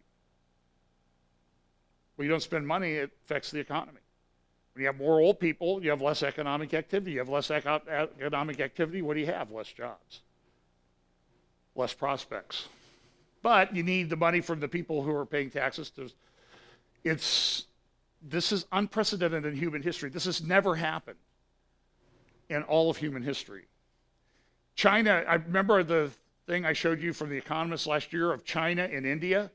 When you don't spend money, it affects the economy. When you have more old people, you have less economic activity. You have less economic activity, what do you have? Less jobs, less prospects. But you need the money from the people who are paying taxes. This is unprecedented in human history. This has never happened in all of human history. China, I remember the thing I showed you from The Economist last year of China and India,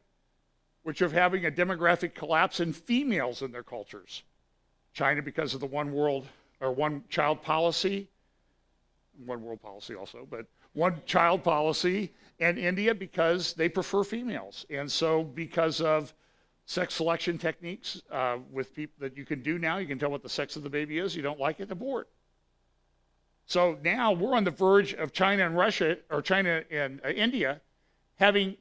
which are having a demographic collapse in females in their cultures. China because of the one child policy, one world policy also, but one child policy, and India because they prefer females. And so because of sex selection techniques with people that you can do now, you can tell what the sex of the baby is, you don't like it, abort. So now we're on the verge of China and Russia, or China and India, having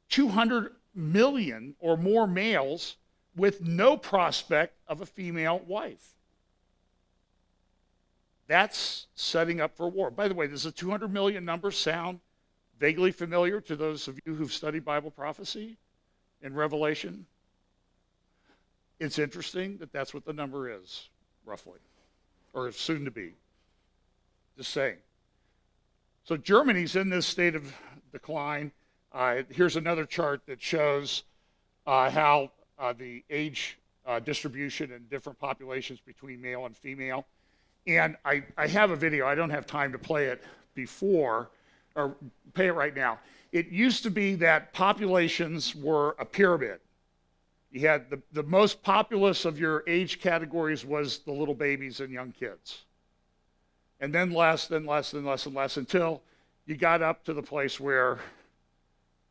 200 million or more males with no prospect of a female wife. That's setting up for war. By the way, does the 200 million number sound vaguely familiar to those of you who've studied Bible prophecy in Revelation? It's interesting that that's what the number is, roughly, or soon to be. Just saying. So Germany's in this state of decline. Here's another chart that shows how the age distribution in different populations between male and female. And I have a video. I don't have time to play it before, or play it right now. It used to be that populations were a pyramid. You had the most populous of your age categories was the little babies and young kids. And then less, then less, then less, and less, until you got up to the place where,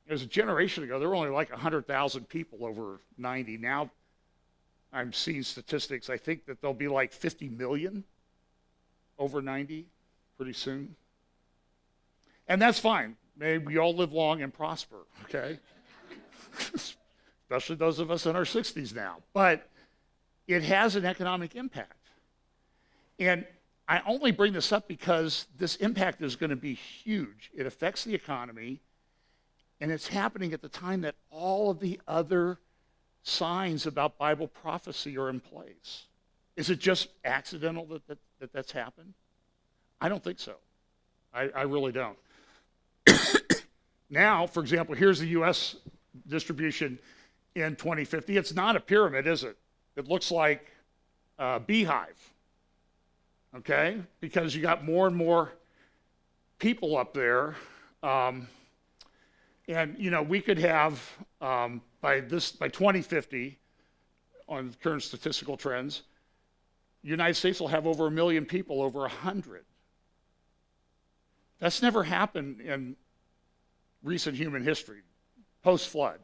it was a generation ago, there were only like 100,000 people over 90. Now I'm seeing statistics, I think that there'll be like 50 million over 90 pretty soon. And that's fine. May we all live long and prosper, okay? Especially those of us in our 60s now. But it has an economic impact. And I only bring this up because this impact is going to be huge. It affects the economy, and it's happening at the time that all of the other signs about Bible prophecy are in place. Is it just accidental that that's happened? I don't think so. I really don't. Now, for example, here's the U.S. distribution in 2050. It's not a pyramid, is it? It looks like a beehive, okay? Because you got more and more people up there. And, you know, we could have, by 2050, on current statistical trends, the United States will have over 1 million people, over 100. That's never happened in recent human history, post-flood.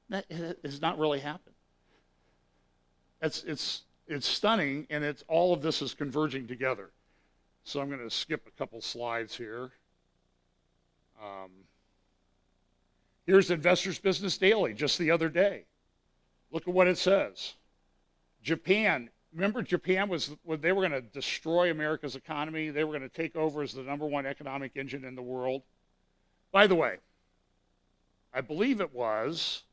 That has not really happened. It's stunning, and all of this is converging together. So I'm going to skip a couple slides here. Here's Investors Business Daily, just the other day. Look at what it says. Japan, remember Japan they were going to destroy America's economy. They were going to take over as the #1 economic engine in the world. By the way, I believe it was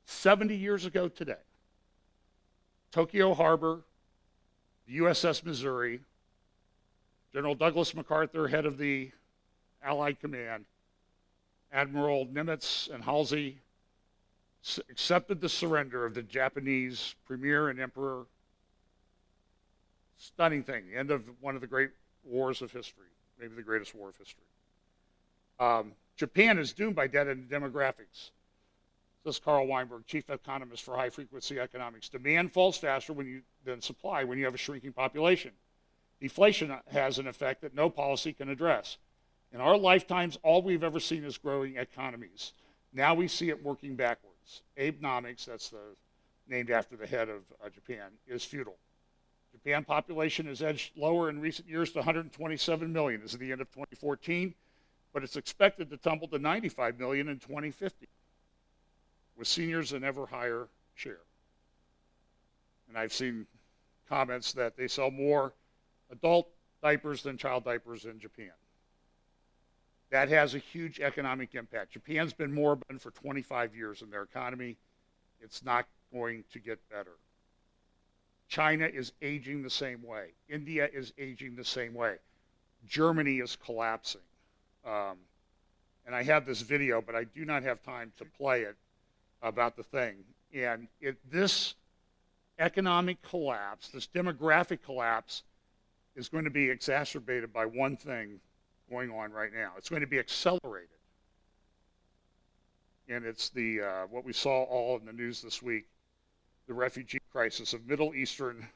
70 years ago today. Tokyo Harbor, the USS Missouri, General Douglas MacArthur, head of the Allied Command, Admiral Nimitz and Halsey accepted the surrender of the Japanese premier and emperor. Stunning thing. End of one of the great wars of history, maybe the greatest war of history. Japan is doomed by data and demographics. This is Carl Weinberg, chief economist for high frequency economics. Demand falls faster than supply when you have a shrinking population. Deflation has an effect that no policy can address. In our lifetimes, all we've ever seen is growing economies. Now we see it working backwards. Abenomics, that's named after the head of Japan, is futile. Japan population has edged lower in recent years to 127 million as of the end of 2014, but it's expected to tumble to 95 million in 2050, with seniors an ever higher share. And I've seen comments that they sell more adult diapers than child diapers in Japan. That has a huge economic impact. Japan's been moribund for 25 years in their economy. It's not going to get better. China is aging the same way. India is aging the same way. Germany is collapsing. And I have this video, but I do not have time to play it, about the thing. And this economic collapse, this demographic collapse, is going to be exacerbated by one thing going on right now. It's going to be accelerated. And it's what we saw all in the news this week, the refugee crisis of Middle Eastern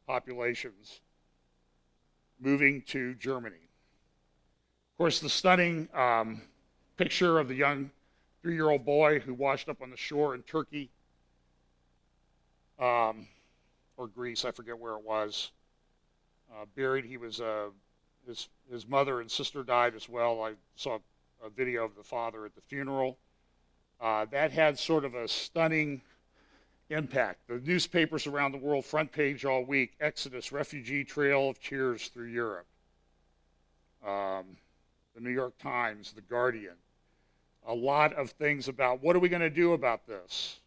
populations moving to Germany. Of course, the stunning picture of the young 3-year-old boy who washed up on the shore in Turkey, or Greece, I forget where it was, buried. He was, his mother and sister died as well. I saw a video of the father at the funeral. That had sort of a stunning impact. The newspapers around the world, front page all week, Exodus, refugee trail of tears through Europe. The New York Times, The Guardian. A lot of things about what are we going to do about this?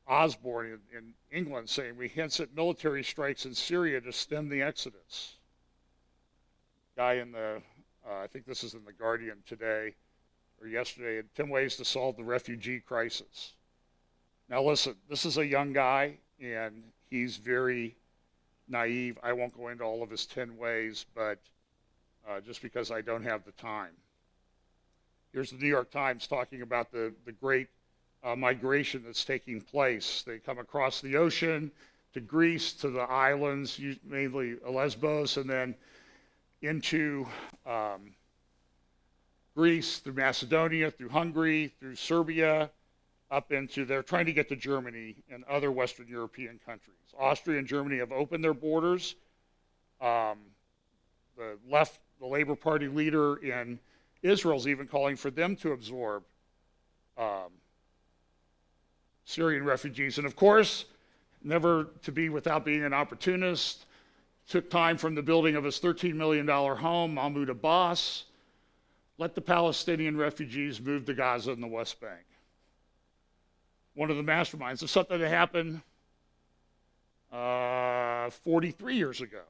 Osborne in England saying we hints at military strikes in Syria to stem the exodus. Guy in I think this is in The Guardian today or yesterday, 10 ways to solve the refugee crisis. Now listen, this is a young guy and he's very naive. I won't go into all of his 10 ways, but just because I don't have the time. Here's the New York Times talking about the great migration that's taking place. They come across the ocean to Greece, to the islands, mainly Lesbos, and then into Greece, through Macedonia, through Hungary, through Serbia, up into, they're trying to get to Germany and other Western European countries. Austria and Germany have opened their borders. The Labor Party leader in Israel's even calling for them to absorb Syrian refugees. And of course, never to be without being an opportunist, took time from the building of his $13 million home, Mahmoud Abbas, let the Palestinian refugees move to Gaza and the West Bank. One of the masterminds of something that happened 43 years ago.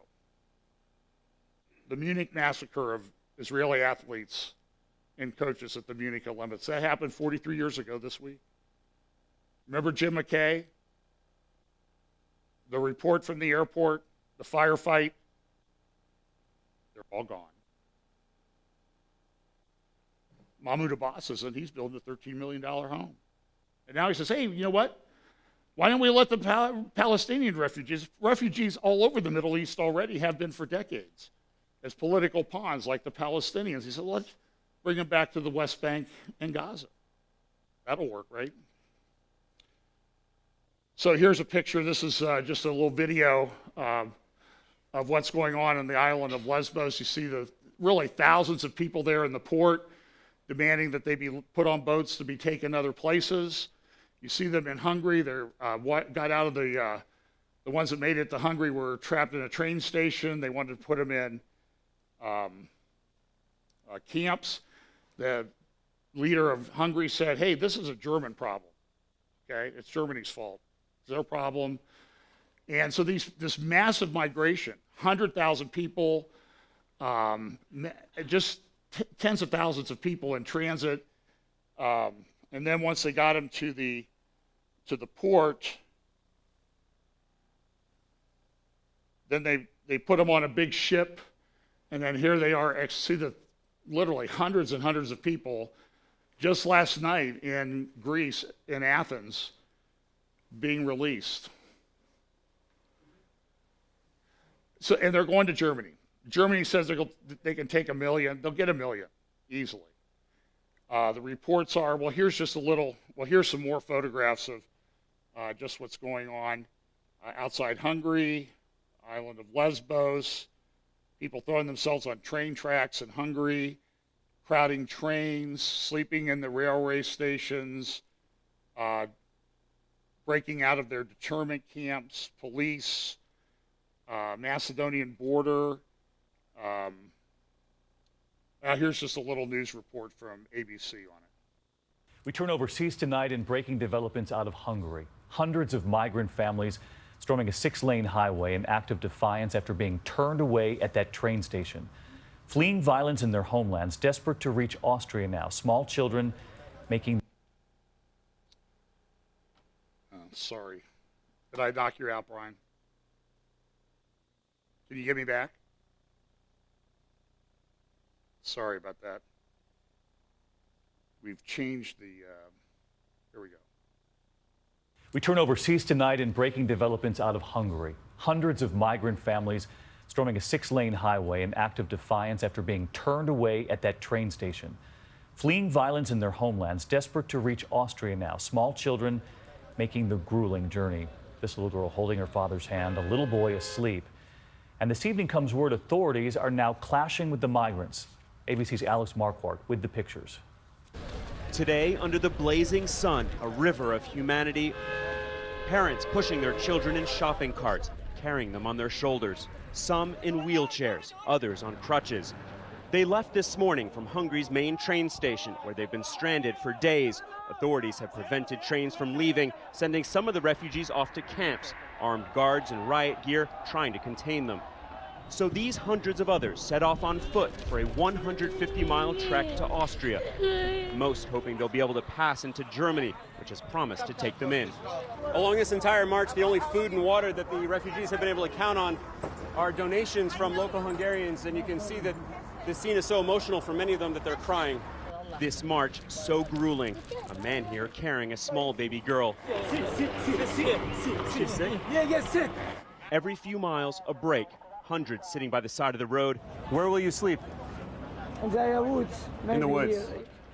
The Munich massacre of Israeli athletes and coaches at the Munich Olympics. That happened 43 years ago this week. Remember Jim McKay? The report from the airport, the firefight, they're all gone. Mahmoud Abbas isn't, he's building a $13 million home. And now he says, hey, you know what? Why don't we let the Palestinian refugees all over the Middle East already have been for decades, as political pawns like the Palestinians. He said, let's bring them back to the West Bank and Gaza. That'll work, right? So here's a picture. This is just a little video of what's going on the island of Lesbos. You see the really thousands of people there in the port demanding that they be put on boats to be taken other places. You see them in Hungary. They're got out of the ones that made it to Hungary were trapped in a train station. They wanted to put them in camps. The leader of Hungary said, hey, this is a German problem. Okay, it's Germany's fault. It's their problem. And so this massive migration, 100,000 people, just tens of thousands of people in transit. And then once they got them to the port, then they put them on a big ship, and then here they are. See literally hundreds and hundreds of people just last night in Greece, in Athens, being released. So, and they're going to Germany. Germany says they can take 1 million. They'll get 1 million easily. The reports are, well, here's some more photographs of just what's going on outside Hungary, island of Lesbos, people throwing themselves on train tracks in Hungary, crowding trains, sleeping in the railway stations, breaking out of their internment camps, police, Macedonian border. Now here's just a little news report from ABC on it. We turn overseas tonight in breaking developments out of Hungary. Hundreds of migrant families storming a 6-lane highway in act of defiance after being turned away at that train station. Fleeing violence in their homelands, desperate to reach Austria now. Small children making... Sorry. Did I knock you out, Brian? Can you get me back? Sorry about that. We've changed the, here we go. We turn overseas tonight in breaking developments out of Hungary. Hundreds of migrant families storming a 6-lane highway in act of defiance after being turned away at that train station. Fleeing violence in their homelands, desperate to reach Austria now. Small children making the grueling journey. This little girl holding her father's hand, a little boy asleep. And this evening comes word authorities are now clashing with the migrants. ABC's Alex Marquardt with the pictures. Today, under the blazing sun, a river of humanity. Parents pushing their children in shopping carts, carrying them on their shoulders. Some in wheelchairs, others on crutches. They left this morning from Hungary's main train station, where they've been stranded for days. Authorities have prevented trains from leaving, sending some of the refugees off to camps. Armed guards in riot gear trying to contain them. So these hundreds of others set off on foot for a 150-mile trek to Austria, most hoping they'll be able to pass into Germany, which has promised to take them in. Along this entire march, the only food and water that the refugees have been able to count on are donations from local Hungarians, and you can see that this scene is so emotional for many of them that they're crying. This march so grueling. A man here carrying a small baby girl. She's sick? Yeah, sick. Every few miles, a break. Hundreds sitting by the side of the road. Where will you sleep? In the woods. In the woods.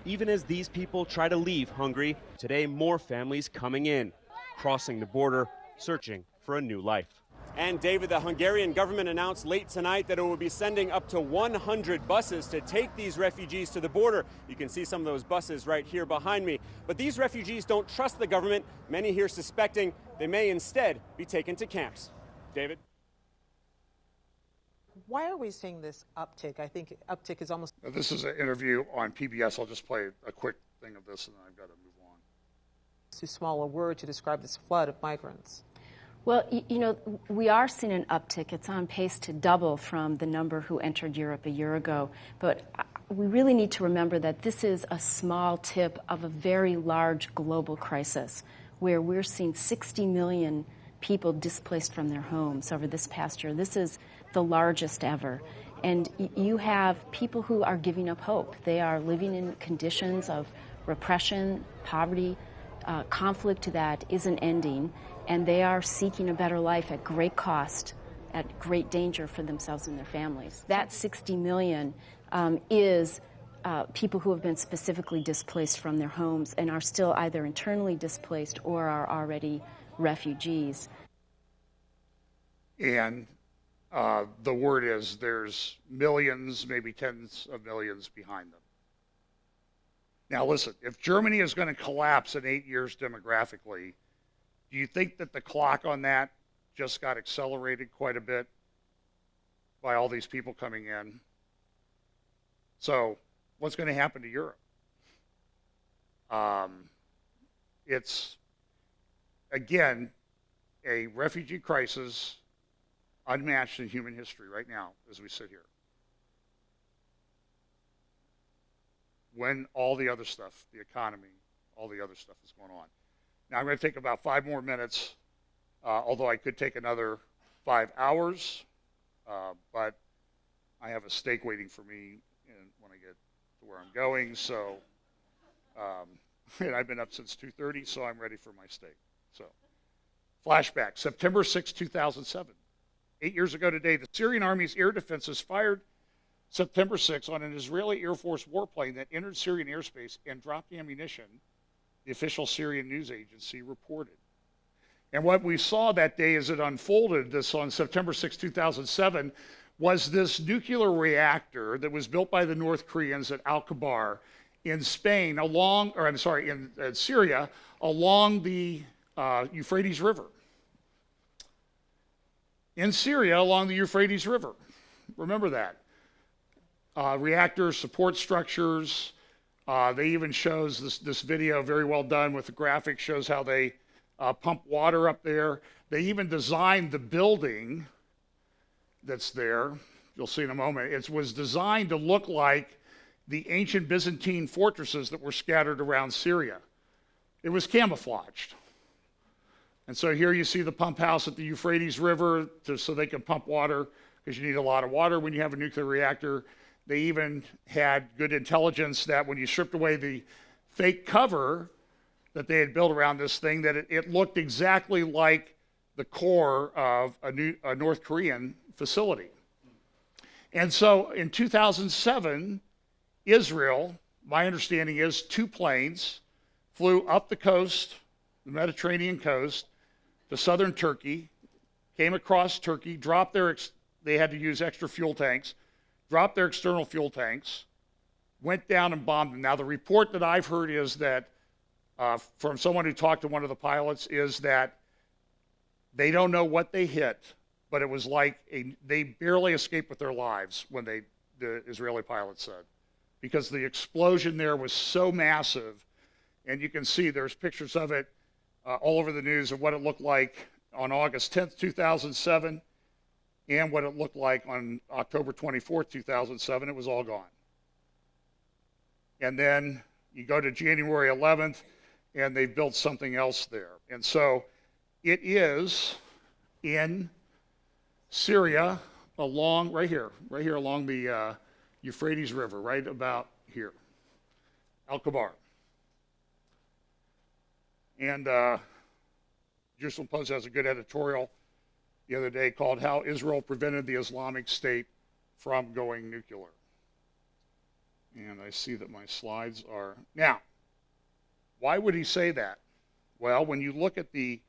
Even as these people try to leave Hungary, today more families coming in, crossing the border, searching for a new life. And David, the Hungarian government announced late tonight that it will be sending up to 100 buses to take these refugees to the border. You can see some of those buses right here behind me. But these refugees don't trust the government, many here suspecting they may instead be taken to camps. David? Why are we seeing this uptick? I think uptick is almost... This is an interview on PBS. I'll just play a quick thing of this and then I've got to move on. too small a word to describe this flood of migrants. Well, you know, we are seeing an uptick. It's on pace to double from the number who entered Europe a year ago. But we really need to remember that this is a small tip of a very large global crisis where we're seeing 60 million people displaced from their homes over this past year. This is the largest ever. And you have people who are giving up hope. They are living in conditions of repression, poverty, conflict that isn't ending, and they are seeking a better life at great cost, at great danger for themselves and their families. That 60 million is people who have been specifically displaced from their homes and are still either internally displaced or are already refugees. And the word is there's millions, maybe tens of millions behind them. Now listen, if Germany is going to collapse in 8 years demographically, do you think that the clock on that just got accelerated quite a bit by all these people coming in? So what's going to happen to Europe? It's, again, a refugee crisis unmatched in human history right now as we sit here. When all the other stuff, the economy, all the other stuff is going on. Now I'm going to take about 5 more minutes, although I could take another 5 hours, but I have a steak waiting for me when I get to where I'm going, so, and I've been up since 2:30, so I'm ready for my steak. So, flashback, September 6, 2007. 8 years ago today, the Syrian army's air defenses fired September 6 on an Israeli Air Force warplane that entered Syrian airspace and dropped ammunition, the official Syrian news agency reported. And what we saw that day as it unfolded, this on September 6, 2007, was this nuclear reactor that was built by the North Koreans at Al-Kabar in Spain in Syria along the Euphrates River. In Syria along the Euphrates River. Remember that. Reactors, support structures. They even shows this video, very well done with the graphics, shows how they pump water up there. They even designed the building that's there. You'll see in a moment. It was designed to look like the ancient Byzantine fortresses that were scattered around Syria. It was camouflaged. And so here you see the pump house at the Euphrates River so they can pump water, because you need a lot of water when you have a nuclear reactor. They even had good intelligence that when you stripped away the fake cover that they had built around this thing, that it looked exactly like the core of a North Korean facility. And so in 2007, Israel, my understanding is 2 planes flew up the coast, the Mediterranean coast, to southern Turkey, came across Turkey, dropped they had to use extra fuel tanks, dropped their external fuel tanks, went down and bombed them. Now, the report that I've heard is that, from someone who talked to one of the pilots, is that they don't know what they hit, but it was like they barely escaped with their lives when the Israeli pilot said, because the explosion there was so massive, and you can see there's pictures of it all over the news of what it looked like on August 10th, 2007, and what it looked like on October 24th, 2007. It was all gone. And then you go to January 11th, and they've built something else there. And so it is in Syria along, right here along the Euphrates River, right about here, Al-Kabar. And Jerusalem Post has a good editorial the other day called "How Israel Prevented the Islamic State from Going Nuclear." And I see that my slides are... Now, why would he say that? Well, when you look at the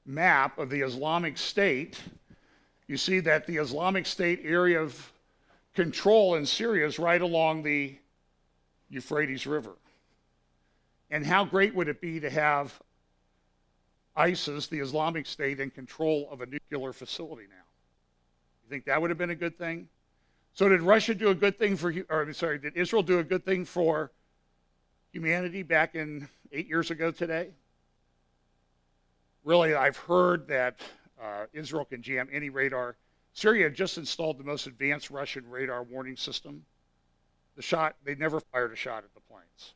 map of the Islamic State, you see that the Islamic State area of control in Syria is right along the Euphrates River. And how great would it be to have ISIS, the Islamic State, in control of a nuclear facility now? You think that would have been a good thing? So did Russia do a good thing for, or sorry, did Israel do a good thing for humanity back in 8 years ago today? Really, I've heard that Israel can jam any radar. Syria just installed the most advanced Russian radar warning system. They never fired a shot at the planes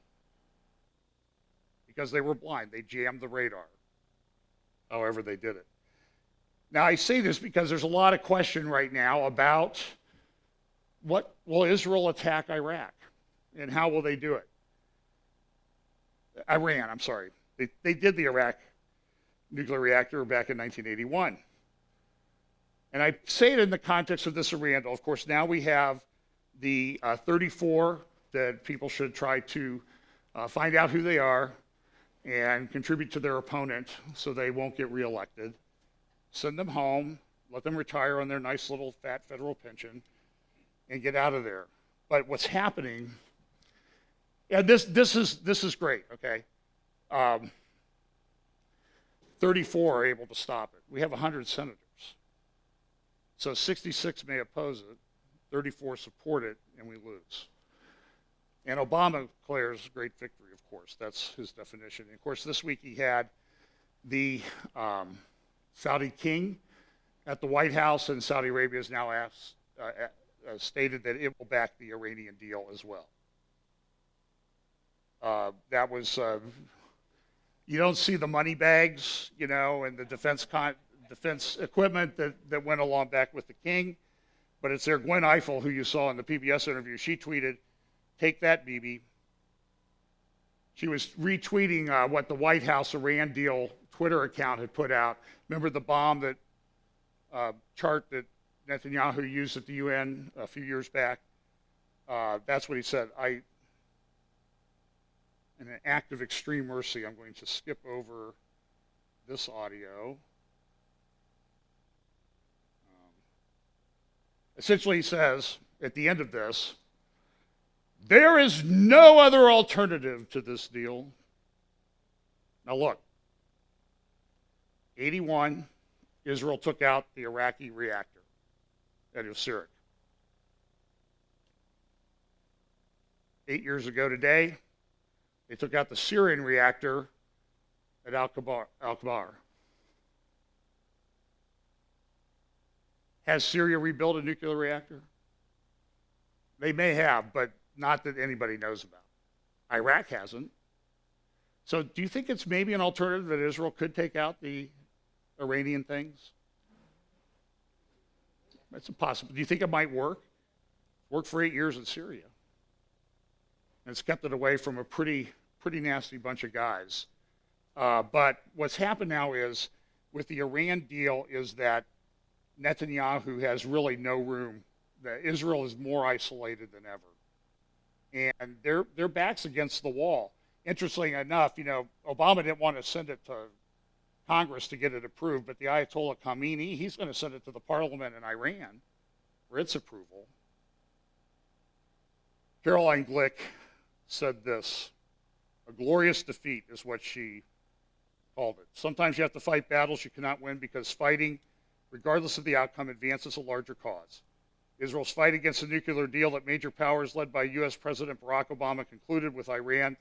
because they were blind. They jammed the radar, however they did it. Now, I say this because there's a lot of question right now about what will Israel attack Iraq and how will they do it? Iran, I'm sorry. They did the Iraq nuclear reactor back in 1981. And I say it in the context of this Iran deal. Of course, now we have the 34 that people should try to find out who they are and contribute to their opponent so they won't get reelected. Send them home, let them retire on their nice little fat federal pension, and get out of there. But what's happening, and this is great, okay? 34 are able to stop it. We have 100 senators. So 66 may oppose it, 34 support it, and we lose. And Obama declares great victory, of course. That's his definition. And of course, this week he had the Saudi king at the White House, and Saudi Arabia has now stated that it will back the Iranian deal as well. That was, you don't see the money bags, you know, and the defense equipment that went along back with the king, but it's their Gwen Ifill, who you saw in the PBS interview. She tweeted, "Take that, Bibi." She was retweeting what the White House Iran deal Twitter account had put out. Remember the bomb that chart that Netanyahu used at the UN a few years back? That's what he said. In an act of extreme mercy, I'm going to skip over this audio. Essentially, he says at the end of this, there is no other alternative to this deal. Now look, 81, Israel took out the Iraqi reactor at Usirik. 8 years ago today, they took out the Syrian reactor at Al-Kabar. Has Syria rebuilt a nuclear reactor? They may have, but not that anybody knows about. Iraq hasn't. So do you think it's maybe an alternative that Israel could take out the Iranian things? That's impossible. Do you think it might work? Worked for 8 years in Syria. And it's kept it away from a pretty nasty bunch of guys. But what's happened now is, with the Iran deal, is that Netanyahu has really no room. That Israel is more isolated than ever. And their back's against the wall. Interestingly enough, you know, Obama didn't want to send it to Congress to get it approved, but the Ayatollah Khamenei, he's going to send it to the parliament in Iran for its approval. Caroline Glick said this: a glorious defeat is what she called it. Sometimes you have to fight battles you cannot win because fighting, regardless of the outcome, advances a larger cause. Israel's fight against the nuclear deal that major powers led by U.S. President Barack Obama concluded with Iran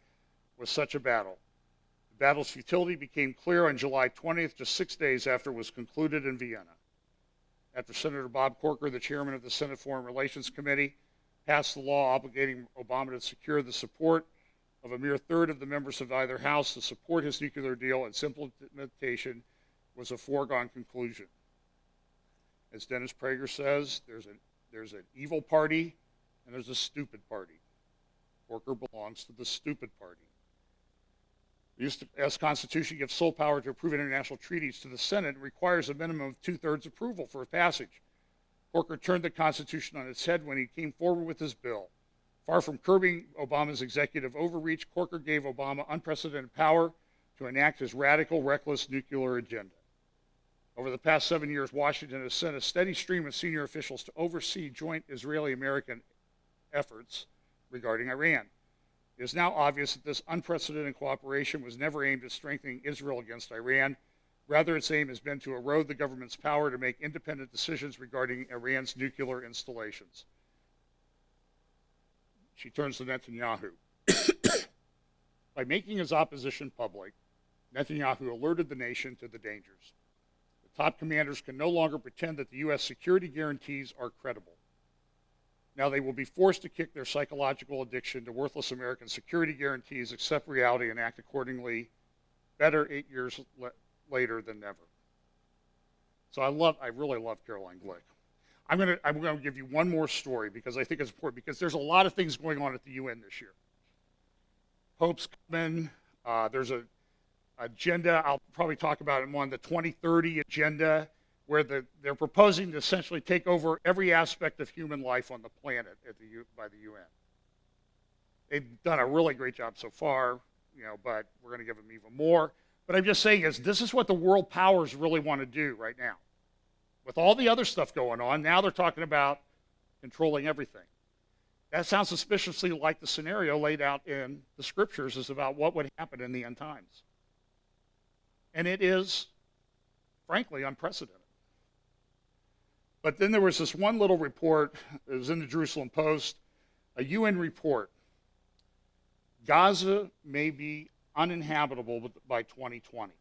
was such a battle. The battle's futility became clear on July 20th, just 6 days after it was concluded in Vienna. After Senator Bob Corker, the chairman of the Senate Foreign Relations Committee, passed the law obligating Obama to secure the support of a mere third of the members of either house to support his nuclear deal, and simple implementation was a foregone conclusion. As Dennis Prager says, there's an evil party and there's a stupid party. Corker belongs to the stupid party. The U.S. Constitution gives sole power to approve international treaties to the Senate and requires a minimum of 2/3 approval for a passage. Corker turned the Constitution on its head when he came forward with his bill, Far from curbing Obama's executive overreach, Corker gave Obama unprecedented power to enact his radical, reckless nuclear agenda. Over the past 7 years, Washington has sent a steady stream of senior officials to oversee joint Israeli-American efforts regarding Iran. It is now obvious that this unprecedented cooperation was never aimed at strengthening Israel against Iran. Rather, its aim has been to erode the government's power to make independent decisions regarding Iran's nuclear installations. She turns to Netanyahu. By making his opposition public, Netanyahu alerted the nation to the dangers. The top commanders can no longer pretend that the U.S. security guarantees are credible. Now they will be forced to kick their psychological addiction to worthless American security guarantees, accept reality, and act accordingly, better 8 years later than never. So I really love Caroline Glick. I'm going to give you one more story because I think it's important, because there's a lot of things going on at the UN this year. Pope's coming. There's an agenda, I'll probably talk about it in one, the 2030 agenda, where they're proposing to essentially take over every aspect of human life on the planet by the UN. They've done a really great job so far, but we're going to give them even more. But I'm just saying this is what the world powers really want to do right now. With all the other stuff going on, now they're talking about controlling everything. That sounds suspiciously like the scenario laid out in the scriptures is about what would happen in the end times. And it is, frankly, unprecedented. But then there was this one little report, it was in the Jerusalem Post, a UN report. Gaza may be uninhabitable by 2020.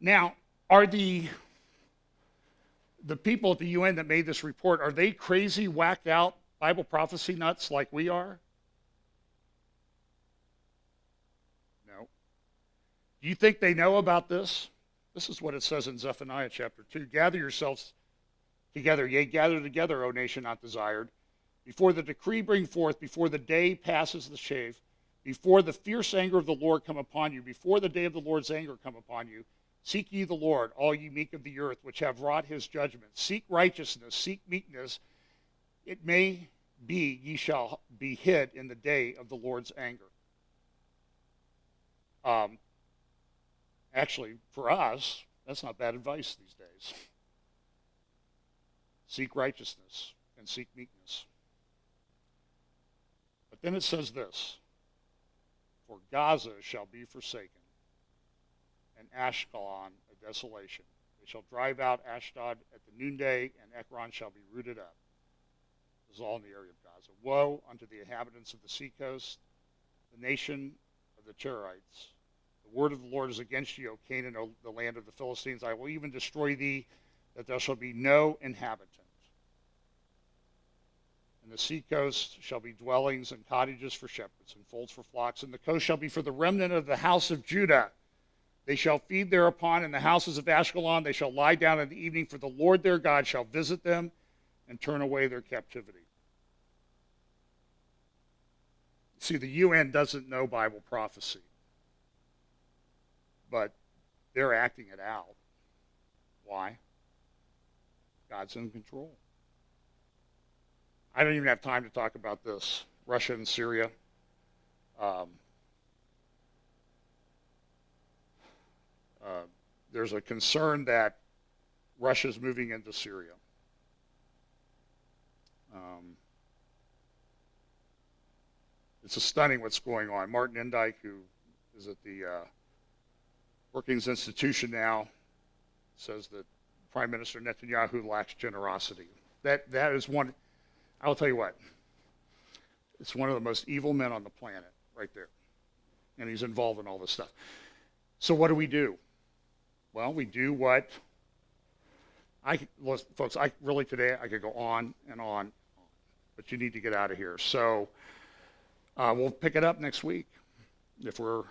Now, are the people at the UN that made this report, are they crazy, whacked out Bible prophecy nuts like we are? No. Do you think they know about this? This is what it says in Zephaniah chapter 2. Gather yourselves together, yea, gather together, O nation not desired, before the decree bring forth, before the day passes the shave, before the fierce anger of the Lord come upon you, before the day of the Lord's anger come upon you. Seek ye the Lord, all ye meek of the earth, which have wrought his judgment. Seek righteousness, seek meekness. It may be ye shall be hid in the day of the Lord's anger. Actually, for us, that's not bad advice these days. Seek righteousness and seek meekness. But then it says this, for Gaza shall be forsaken, and Ashkelon a desolation. They shall drive out Ashdod at the noonday, and Ekron shall be rooted up. This is all in the area of Gaza. Woe unto the inhabitants of the seacoast, the nation of the Cherites. The word of the Lord is against you, O Canaan, O the land of the Philistines. I will even destroy thee, that there shall be no inhabitant. And the seacoast shall be dwellings and cottages for shepherds, and folds for flocks, and the coast shall be for the remnant of the house of Judah. They shall feed thereupon in the houses of Ashkelon. They shall lie down in the evening, for the Lord their God shall visit them and turn away their captivity. See, the UN doesn't know Bible prophecy, but they're acting it out. Why? God's in control. I don't even have time to talk about this. Russia and Syria. There's a concern that Russia's moving into Syria. It's stunning what's going on. Martin Endike, who is at the Brookings Institution now, says that Prime Minister Netanyahu lacks generosity. That is one, I will tell you what, it's one of the most evil men on the planet right there. And he's involved in all this stuff. So what do? Well, we do what folks, today I could go on and on, but you need to get out of here. So we'll pick it up next week if we're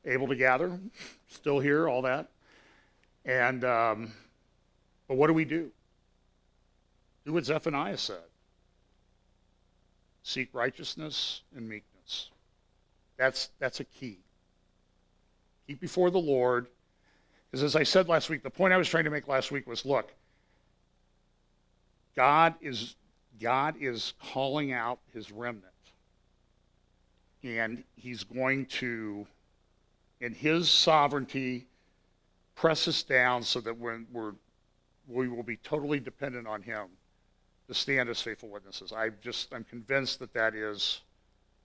able to gather, still here, all that. And but what do? Do what Zephaniah said. Seek righteousness and meekness. That's a key. Keep before the Lord. Because as I said last week, the point I was trying to make last week was, look, God is calling out his remnant. And he's going to, in his sovereignty, press us down so that we will be totally dependent on him to stand as faithful witnesses. I'm convinced that that is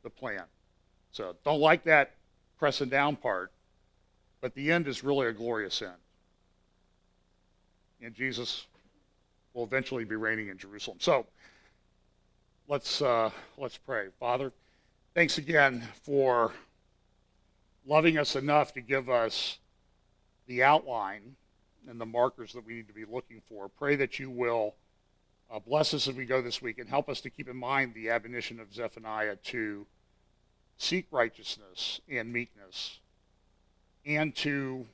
the plan. So don't like that pressing down part, but the end is really a glorious end. And Jesus will eventually be reigning in Jerusalem. So let's pray. Father, thanks again for loving us enough to give us the outline and the markers that we need to be looking for. Pray that you will bless us as we go this week and help us to keep in mind the admonition of Zephaniah to seek righteousness and meekness, and to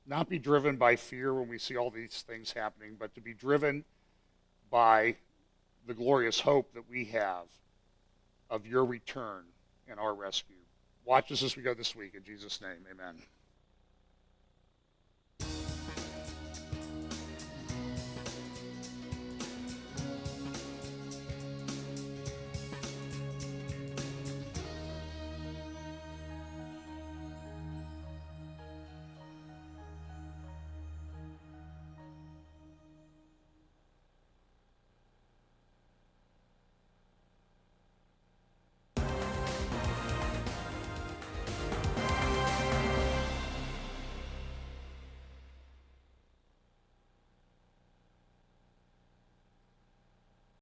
not be driven by fear when we see all these things happening, but to be driven by the glorious hope that we have of your return and our rescue. Watch us as we go this week. In Jesus' name, amen.